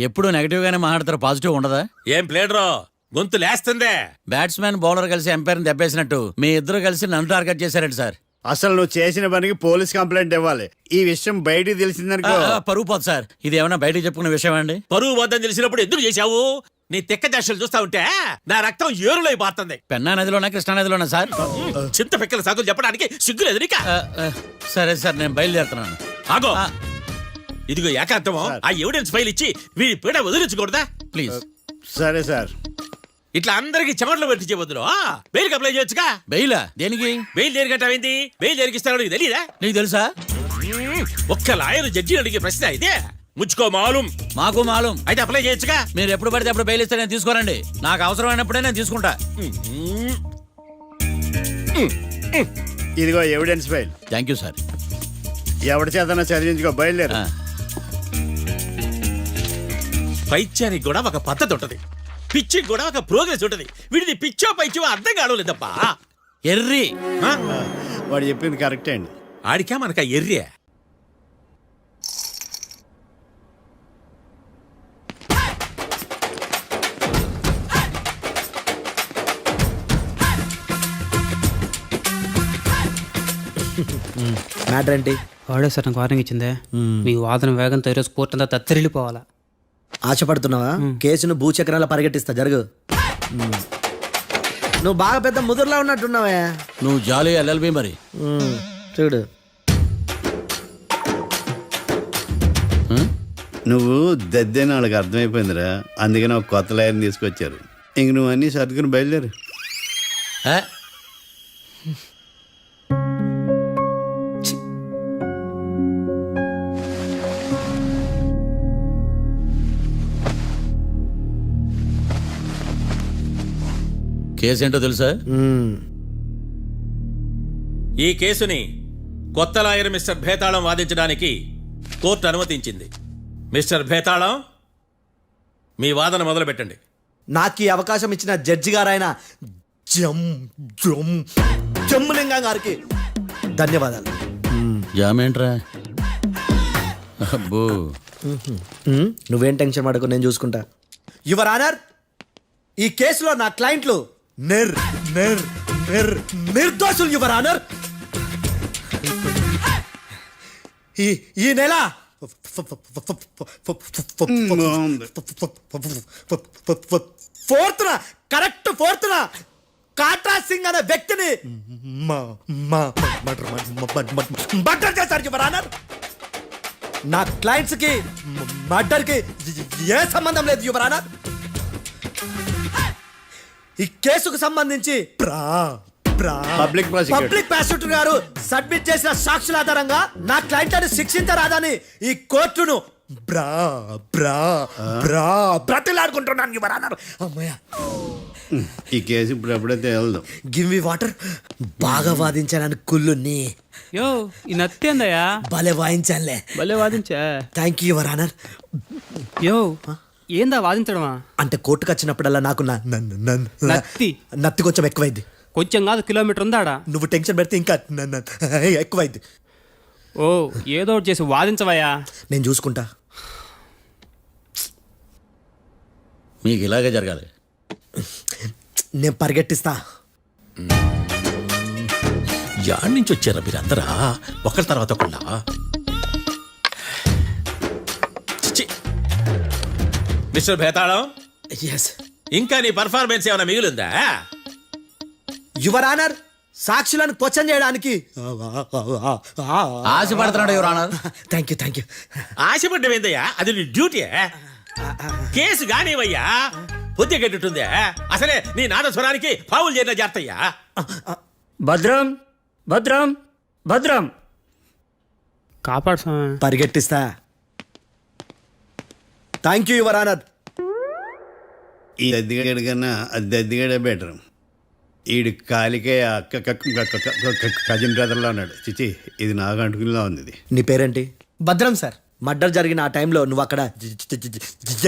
ఎప్పుడు నెగటివ్ గానే మాట్లాడతారు, పాజిటివ్ ఉండదా? ఏం ప్లేడరో గొంతు లేస్తుందే. బ్యాట్స్మెన్ బౌలర్ కలిసి ఎంపైర్ని దెబ్బేసినట్టు మీ ఇద్దరు కలిసి నన్ను టార్గెట్ చేశారండి సార్. అసలు నువ్వు చేసిన పనికి పోలీస్ కంప్లైంట్ ఇవ్వాలి. ఈ విషయం బయటికి తెలిసిందనుకో పరువు పోదు సార్. ఇది ఏమైనా బయటికి చెప్పుకునే విషయం అండి? పరువు వద్దని తెలిసినప్పుడు ఎందుకు చేశావు? నీ తెక్క దశలు చూస్తా ఉంటే నా రక్తం ఏరులై పారుతుంది. పెన్నా నదిలోనా కృష్ణా నదిలోనా సార్? చింత పిక్కల సాగులు చెప్పడానికి సిగ్గులేదు నీకా? సరే సార్, నేను బయలుదేరుతున్నాను. ఆగో, ఇదిగో ఏకాంతమో ఆ ఎవిడెన్స్ ఫైల్ ఇచ్చి వీడి పీడ వదిలించకూడదా? ప్లీజ్. సరే సార్. ఇట్లా అందరికి చెమటలు పెట్టి చేయవద్దు. బెయిల్కి అప్లై చేయొచ్చుగా. బెయిలా? దేనికి? బెయిల్ దేనికంటావేంది? బెయిల్ దేనికిస్తారో నీకు తెలియదా? నీకు తెలుసా? ఒక్క లాయర్ జడ్జి అడిగే ప్రశ్న ఇదే. ముచ్చుకో మాలూం. మాకు మాలూం. అయితే అప్లై చేయొచ్చుగా. మీరు ఎప్పుడు పడితే అప్పుడు బెయిల్ ఇస్తే నేను తీసుకోరండి. నాకు అవసరమైనప్పుడే నేను తీసుకుంటా. ఇదిగో evidence file. Thank you sir. ఎవరి చేతనా చదివించుకో, బయలుదేరు. పైత్యానికి కూడా ఒక పద్ధతి ఉంటది, పిచ్చికి కూడా ఒక ప్రోగ్రెస్ ఉంటది. వీడిది పిచ్చో పైచో అర్థం కావలేదప్పా. ఎర్రి. వాడు చెప్పింది కరెక్టే అండి. ఆడికా మనక ఎర్రే. మ్యాటర్ ఏంటి? వాడే సార్ నాకు వార్నింగ్ ఇచ్చిందే. మీ వాదన వేగంతో ఈరోజు కోర్టు అంతా తత్తరిల్లిపోవాలా. ఆశపడుతున్నావా? కేసును భూచక్రాల పరిగెట్టిస్తా, జరుగు. నువ్వు బాగా పెద్ద ముదురులా ఉన్నట్టున్నావే. నువ్వు జాలి ఎల్ఎల్బి మరి. చూడు, నువ్వు దద్దేని వాళ్ళకి అర్థమైపోయిందిరా. అందుకని ఒక కొత్త లాయర్ని తీసుకొచ్చారు. ఇంక నువ్వు అన్నీ సర్దుకుని బయలుదేరు. కేసు ఏంటో తెలుసా? ఈ కేసుని కొత్త లాయర్ మిస్టర్ భేతాళం వాదించడానికి కోర్టు అనుమతించింది. మిస్టర్ భేతాళం, మీ వాదన మొదలు పెట్టండి. నాకు ఈ అవకాశం ఇచ్చిన జడ్జి గారైన జమ్ములింగం గారికి ధన్యవాదాలు. జామేంట్రా? అబ్బో, నువ్వేం టెన్షన్ పడకు, నేను చూసుకుంటా. యువర్ ఆనర్, ఈ కేసులో నా క్లయింట్లు నిర్దోషులు యువర్ ఆనర్. ఈ నెల ఫోర్త్న కాట్రా సింగ్ అనే వ్యక్తిని మర్డర్ చేశారు యువర్ ఆనర్. నా క్లయింట్స్ కి మర్డర్ కి ఏ సంబంధం లేదు యువర్ ఆనర్. ఈ కేసుకు సంబంధించి పబ్లిక్ ప్రాసిక్యూటర్ గారు సబ్మిట్ చేసిన సాక్షుల ఆధారంగా నా క్లయింట్ అని శిక్షించరాదని ఈ కోర్టును బ్రతిలాడుకుంటున్నాను యువర్ ఆనర్. అమ్మయ్య, ఈ కేసు ఇప్పుడు ఎప్పుడైతే వెళ్దాం. Give me water. బాగా వాదించానని కుళ్ళుని యో ఈ నత్తేందయ్యా? భలే వాయించానులే. భలే వాదించా. Thank you your honour. యో ఏందా వాదించడమా? అంటే కోర్టుకు వచ్చినప్పుడల్లా నాకు నత్తి కొంచెం ఎక్కువైంది. కొంచెం కాదు, కిలోమీటర్ ఉందాడా. నువ్వు టెన్షన్ పెడితే ఇంకా ఎక్కువైంది. ఓ ఏదో ఒకటి చేసి వాదించవయ్యా. నేను చూసుకుంటా. మీకు ఇలాగే జరగాలి. నేను పరిగెట్టిస్తా. యాడ్ నుంచి వచ్చారా మీరందరా ఒకరి తర్వాత ఒకళ్ళ? మిస్టర్ భేతాళం, ఇంకా నీ పర్ఫార్మెన్స్ ఏమైనా మిగిలిందా? యువర్ ఆనర్, సాక్షులను క్వశ్చన్ చేయడానికి ఆశపడుతున్నాడు యువర్ ఆనర్. Thank you. ఆశపడ్డం ఏందయ్యా? అది నీ డ్యూటీ. కేసు గానివయ్యా, బుద్ధి గట్టుందే. అసలే నీ నాదస్వరానికి పావులు చేరిన జాతయ్యా. భద్రం భద్రం భద్రం కాపాడు. పరిగెట్టిస్తా. Thank you your honour. ఈ దద్దిగడ కన్నా అది దద్దిగడే బెటర్. ఈడు కాలికే కజిన్ బ్రదర్లో ఉన్నాడు. చిచి, ఇది నాగంటుకులా ఉంది. ఇది నీ పేరేంటి? భద్రం సార్. మర్డర్ జరిగిన ఆ టైంలో నువ్వు అక్కడ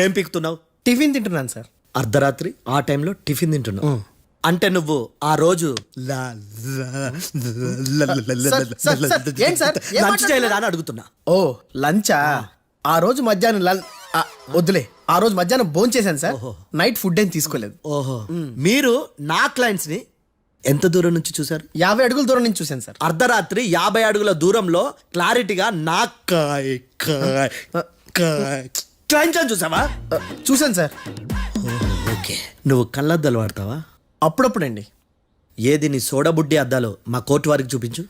ఏం పీకుతున్నావు? టిఫిన్ తింటున్నాను సార్. అర్ధరాత్రి ఆ టైంలో టిఫిన్ తింటున్నావు అంటే నువ్వు ఆ రోజు లంచ్ చేయలేదా అని అడుగుతున్నా. ఓ లంచా? ఆ రోజు మధ్యాహ్నం వద్దులే, ఆ రోజు మధ్యాహ్నం భోజనం చేశాను సార్. నైట్ ఫుడ్ ఏం తీసుకోలేదు. ఓహో, మీరు నా క్లయింట్స్ ని ఎంత దూరం నుంచి చూసారు? 50 అడుగుల దూరం నుంచి చూశాను సార్. అర్ధరాత్రి 50 అడుగుల దూరంలో క్లారిటీగా నా క్లయింట్స్ అని చూసావా? చూశాను సార్. ఓకే, నువ్వు కళ్ళద్దాలు వాడతావా? అప్పుడప్పుడండి. ఏది నీ సోడబుడ్డి అద్దాలు మా కోర్టు వారికి చూపించు.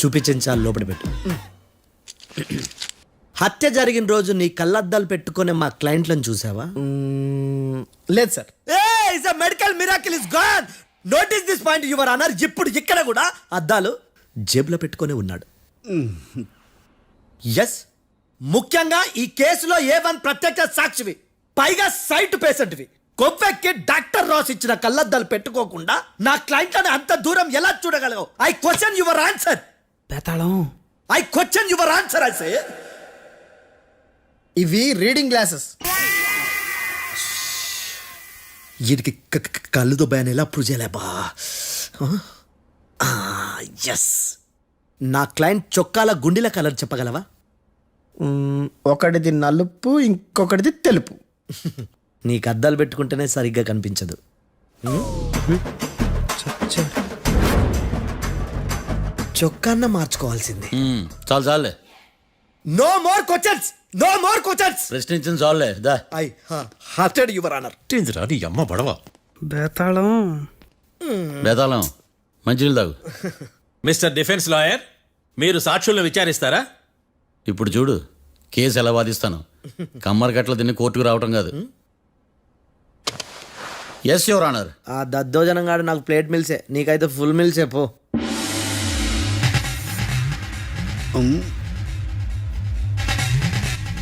చూపించాలి, లోపల పెట్టు. హత్య జరిగిన రోజు నీ కళ్ళద్దాలు పెట్టుకునే మా క్లయింట్లను చూసావా? లేదు sir. Medical miracle is gone. Notice this point your honour. ఇప్పుడు ఇక్కడ కూడా అద్దాలు జేబులో పెట్టుకొని ఉన్నాడు. ఎస్, ముఖ్యంగా ఈ కేసులో A1 ప్రత్యక్ష సాక్షివి, పైగా సైట్ పేషెంట్వి. కొవ్వెక్కి డాక్టర్ రాస్ ఇచ్చిన కళ్ళద్దాలు పెట్టుకోకుండా నా క్లయింట్లని అంత దూరం ఎలా చూడగలవు? I question your answer. బేతాళం, I question your answer. I say ఇవి రీడింగ్ గ్లాసెస్. వీటికి కళ్ళు దుబ్బాయని ఎలా ప్రూవ్ చేయలేబా? ఎస్, నా క్లయింట్ చొక్కాల గుండెల కలర్ చెప్పగలవా? ఒకటిది నలుపు, ఇంకొకటిది తెలుపు. నీకు అద్దాలు పెట్టుకుంటేనే సరిగ్గా కనిపించదు. చొక్కాన్న మార్చుకోవాల్సింది. చాలు చాలే. No more questions, no more questions. ప్రశ్నించిన చాలులే. దా. I hurted your honour. నీ అమ్మ పడవ. బేతాళం బేతాళం, మంచినీళ్ళు తాగు. మిస్టర్ డిఫెన్స్ లాయర్, మీరు సాక్షులను విచారిస్తారా? ఇప్పుడు చూడు కేసు ఎలా వాదిస్తాను. కమ్మరి కట్ల తిని కోర్టుకు రావటం కాదు. Yes your honour. ఆ దద్దోజనం గాడు నాకు ప్లేట్ మిల్సే, నీకైతే ఫుల్ మిల్సే పో.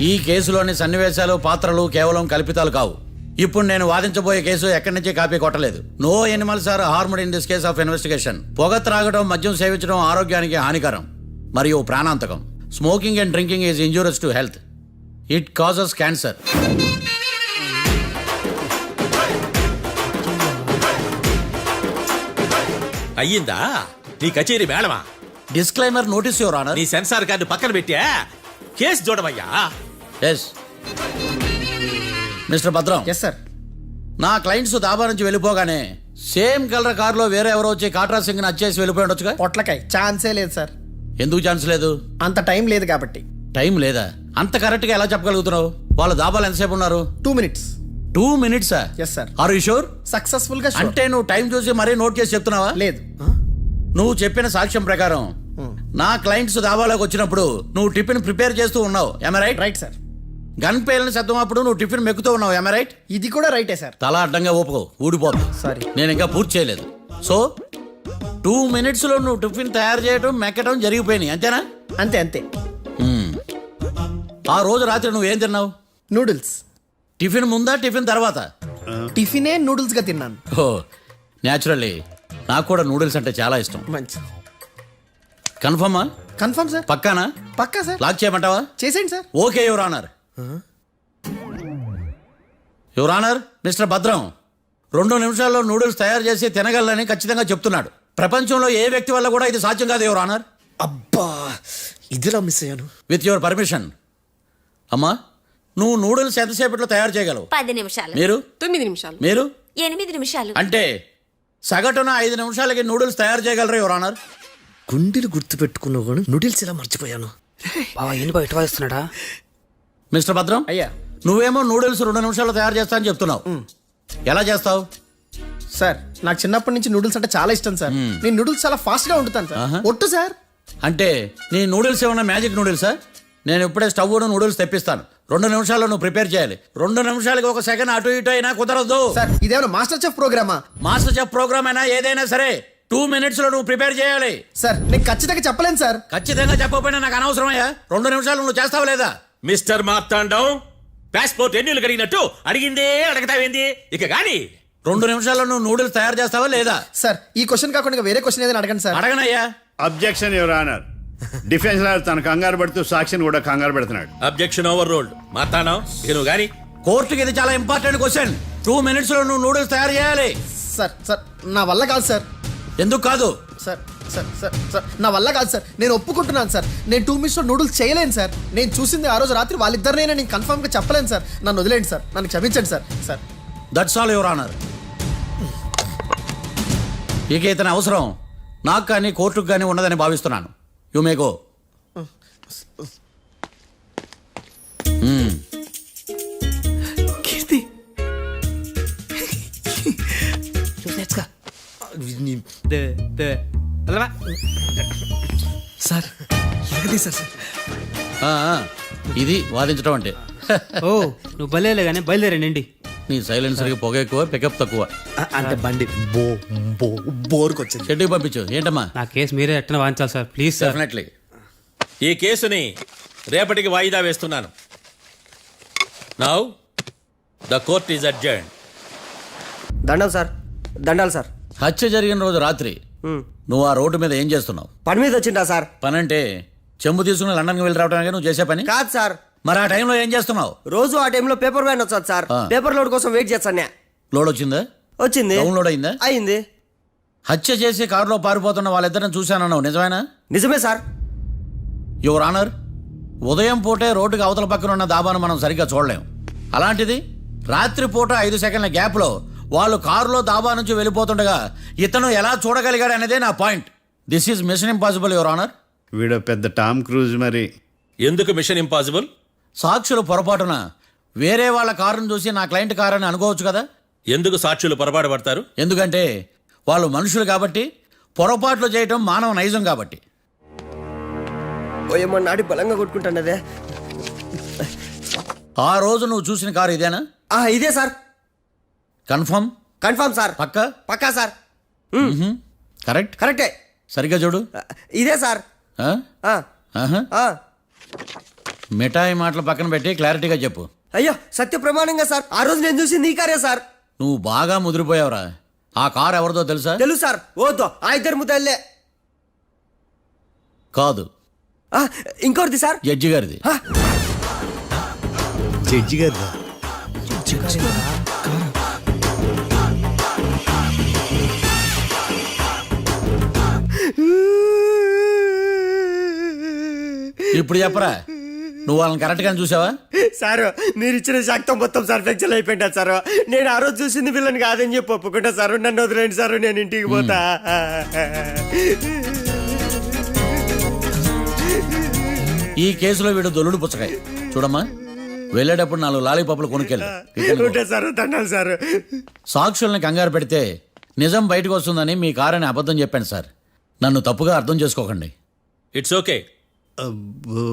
ఈ కేసులోని సన్నివేశాలు పాత్రలు కేవలం కల్పితాలు కావు. ఇప్పుడు నేను వాదించబోయే కేసు ఎక్కడి నుంచి కాపీ కొట్టలేదు. No animals are harmed in this case of investigation. పొగ త్రాగడం, మద్యం సేవించడం ఆరోగ్యానికి హానికరం మరియు ప్రాణాంతకం. Smoking and drinking is injurious to health. It causes cancer. అయ్యిందా నీ కచేరీ మేడమా? Disclaimer notice your honour. నీ సెన్సార్ కార్డు పక్కన పెట్టా కేసు చూడమయ్యా. Yes mister Bhadram. Yes sir. నా క్లయింట్స్ దాబా నుంచి వెళ్ళిపోగానే సేమ్ కలర్ కారులో వేరే ఎవరో వచ్చి కాట్రా సింగ్ వచ్చేసి వెళ్ళిపోయి ఉండొచ్చుగా. పొట్లకాయ ఛాన్సే లేదు సార్. ఎందుకు ఛాన్స్ లేదు? అంత టైం లేదు కాబట్టి. టైం లేదా? అంత కరెక్ట్ గా ఎలా చెప్పగలుగుతున్నావు? వాళ్ళ దాబాలు ఎంతసేపు ఉన్నారు? 2 minutes. 2 minutes? Yes sir. Are you sure? Successful గా అంటే నువ్వు టైం చూసి మరీ నోట్ చేసి చెప్తున్నావా? లేదు. నువ్వు చెప్పిన సాక్ష్యం ప్రకారం నా క్లయింట్స్ దాబాలోకి వచ్చినప్పుడు నువ్వు టిఫిన్ ప్రిపేర్ చేస్తూ ఉన్నావు. ఎమ రైట్? Right sir. గన్ పేలిన శబ్దం అప్పుడు నువ్వు టిఫిన్ మెక్కుతూ ఉన్నావు. ఎమ రైట్? ఇది కూడా రైటే సార్. తల అడ్డంగా ఊపుకో, ఊడిపోదు. సారీ, నేను ఇంకా పూర్తి చేయలేదు. సో 2 minutes లో నువ్వు టిఫిన్ తయారు చేయడం మెక్కడం జరిగిపోయినాయి, అంతేనా? అంతే అంతే. ఆ రోజు రాత్రి నువ్వు ఏం తిన్నావు? నూడిల్స్. టిఫిన్ ముందా టిఫిన్ తర్వాత? టిఫినే నూడిల్స్ గా తిన్నాను. ఓ న్యాచురల్లీ నాకు కూడా నూడిల్స్ అంటే చాలా ఇష్టం. మంచి. కన్ఫర్మా? Confirm sir. పక్కానా? పక్కా సార్. లాక్ చేయమంటావా? చేసేయండి sir. Okay your honour. Your honour, mister Bhadram 2 నిమిషాల్లో నూడిల్స్ తయారు చేసి తినగలని ఖచ్చితంగా చెప్తున్నాడు. ప్రపంచంలో ఏ వ్యక్తి వల్ల కూడా ఇది సాధ్యం కాదు యువర్ ఆనర్. అబ్బా, ఇదిలా మిస్ అయ్యాను. With your permission. అమ్మా, నువ్వు నూడిల్స్ ఎంతసేపట్లో తయారు చేయగలవు? 10 నిమిషాలు. మీరు? 9 నిమిషాలు. మీరు? 8 నిమిషాలు. అంటే సగటున 5 నిమిషాలకి నూడిల్స్ తయారు చేయగలరా యువర్ ఆనర్? గుండెలు గుర్తు పెట్టుకున్నావు కానీ నూడిల్స్ ఇలా మర్చిపోయాను. బావా ఏంటి బయట వాయిస్తున్నాడా? మిస్టర్ భద్రం, అయ్యా, నువ్వేమో నూడిల్స్ 2 నిమిషాల్లో తయారు చేస్తా అని చెప్తున్నావు. ఎలా చేస్తావు? సార్ నాకు చిన్నప్పటి నుంచి నూడిల్స్ అంటే చాలా ఇష్టం సార్. నేను నూడిల్స్ చాలా ఫాస్ట్ గా వండుతాను సార్. ఒట్టు సార్. అంటే నీ నూడిల్స్ ఏమన్నా మ్యాజిక్ నూడిల్సా? నేను ఇప్పుడే స్టవ్ నూడిల్స్ తెప్పిస్తాను. 2 నిమిషాల్లో నువ్వు ప్రిపేర్ చేయాలి. 2 నిమిషాలకి 1 సెకండ్ అటు ఇటు అయినా కుదరదు. సార్ ఇదేమైనా మాస్టర్ చెఫ్ ప్రోగ్రామా? మాస్టర్ చెఫ్ ప్రోగ్రామ్ అయినా ఏదైనా సరే 2 minutes లో నువ్వు ప్రిపేర్ చేయాలి. సార్ నేను ఖచ్చితంగా చెప్పలేను సార్. ఖచ్చితంగా చెప్పకపోయినా నాకు అనవసరమయ్యా. 2 నిమిషాలు నువ్వు చేస్తావా లేదా? మిస్టర్ మార్తాండం, పాస్పోర్ట్ ఎన్నిళ్ళు కడిగినట్టు అడిగిందే అడగతావేంది ఇక గాని. 2 నిమిషాల్లో నువ్వు నూడిల్స్ తయారు చేస్తావా లేదా? సార్ ఈ క్వశ్చన్ కాకుండా వేరే క్వశ్చన్ ఏదైనా అడగండి సార్. అడగనయ్యా. Objection your honour. Defence lawyer తన కంగారు పడుతూ సాక్షిని కూడా కంగారు పెడుతున్నాడు. Objection over ruled. మార్తాండం ఇక నువ్వు గాని. కోర్టుకి ఇది చాలా ఇంపార్టెంట్ క్వశ్చన్. 2 minutes లో నువ్వు నూడిల్స్ తయారు చేయాలి. సార్ సార్ నా వల్ల కాదు సార్. ఎందుకు కాదు? సార్ సార్ సార్ సార్ నా వల్ల కాదు సార్. నేను ఒప్పుకుంటున్నాను సార్. నేను 2 minutes లో నూడిల్స్ చేయలేను సార్. నేను చూసింది ఆ రోజు రాత్రి వాళ్ళిద్దరినైనా నేను కన్ఫర్మ్ గా చెప్పలేను సార్. నన్ను వదిలేండి సార్. నన్ను క్షమించండి sir. Sir that's all your honour. ఇక ఇతని అవసరం నాకు కానీ కోర్టుకు కానీ ఉండదని భావిస్తున్నాను. You may go. Keerthi sir sir. ఇది వాదించడం అంటే. ఓ నువ్వు బయలుదేరలే కానీ బయలుదేరండి. నీ సైలెన్సర్కి పొగ ఎక్కువ, పికప్ తక్కువ. అంటే బండి బోర్కి వచ్చింది. షెడ్యూల్ పంపించు. ఏంటమ్మా? నా కేసు మీరే ఎట్టన వాయించాలి సార్, ప్లీజ్ సార్. డెఫినెట్లీ. ఈ కేసుని రేపటికి వాయిదా వేస్తున్నాను. Now the court is adjourn. దండాలి సార్. దండాలి సార్. హత్య జరిగిన రోజు రాత్రి నువ్వు ఆ రోడ్డు మీద ఏం చేస్తున్నావు? పని మీద వచ్చిందా సార్? పని అంటే చెంబు తీసుకుని లండన్కి వెళ్ళి రావడానికి నువ్వు చేసే పని కాదు సార్. మరి ఆ టైంలో ఏం చేస్తున్నావు? రోజు ఆ టైంలో పేపర్ వ్యాన్ వచ్చాది సార్. పేపర్ లోడ్ కోసం వెయిట్ చేస్తాను. లోడ్ వచ్చిందా? వచ్చింది. డౌన్లోడ్ అయిందా? అయింది. హత్య చేసి కారులో పారిపోతున్న వాళ్ళిద్దరిని చూశానన్నావు, నిజమేనా? నిజమే సార్. యువర్ ఆనర్, ఉదయం పూటే రోడ్డుకి అవతల పక్కన ఉన్న దాబాను మనం సరిగ్గా చూడలేం. అలాంటిది రాత్రి పూట 5 సెకండ్ల గ్యాప్లో వాళ్ళు కారులో దాబా నుంచి వెళ్ళిపోతుండగా ఇతను ఎలా చూడగలిగాడు అనేదే నా point. This is mission impossible your honour. వీడు పెద్ద టామ్ క్రూజ్. మరి ఎందుకు మిషన్ ఇంపాసిబుల్? సాక్షులు పొరపాటున వేరే వాళ్ళ కారును చూసి నా క్లయింట్ కారు అని అనుకోవచ్చు కదా. ఎందుకు సాక్షులు పొరపాటు పడతారు? ఎందుకంటే వాళ్ళు మనుషులు కాబట్టి, పొరపాట్లు చేయటం మానవ నైజం కాబట్టి. ఏమో నాడి బలంగా కొట్టుకుంటానదే. ఆ రోజు నువ్వు చూసిన కారు ఇదేనా? ఇదే సార్. కన్ఫర్మ్? Confirm sir. పక్కా? పక్కా సార్. కరెక్ట్? కరెక్టే. సరిగ్గా చూడు. ఇదే సార్. ఆ? ఆహా. మిఠాయి మాటలు పక్కన పెట్టి క్లారిటీగా చెప్పు. అయ్యో సత్య ప్రమాణంగా సార్ ఆ రోజు నేను చూసి నీ కారే సార్. నువ్వు బాగా ముదిరిపోయావురా. ఆ కారు ఎవరిదో తెలుసా? తెలుసు సార్. ఓదో ఆ ఇద్దరు ముద్దల్లే. కాదు, ఇంకోటిది సార్. జడ్జి గారిది. జడ్జి గారు ఇప్పుడు చెప్పరా, నువ్వు వాళ్ళని కరెక్ట్ గా చూసావా? సార్ మీరు ఇచ్చిన శాక్తం మొత్తం సార్ ఫ్లెక్చర్ అయిపోయింటా సార్. నేను ఆ రోజు చూసింది వీళ్ళని కాదని చెప్పి ఒప్పుకుంటా సార్. నన్ను వదిలేండి సార్, నేను ఇంటికి పోతా. ఈ కేసులో వీడు దొల్లుడు పుచ్చకాయ. చూడమ్మా, వెళ్ళేటప్పుడు 4 లాలీపాపులు కొనుక్కెళ్ళు. ఉంటా సార్, దండాలి సార్. సాక్షుల్ని కంగారు పెడితే నిజం బయటకు వస్తుందని మీ కారని అబద్ధం చెప్పాను సార్. నన్ను తప్పుగా అర్థం చేసుకోకండి. It's okay. అబ్బో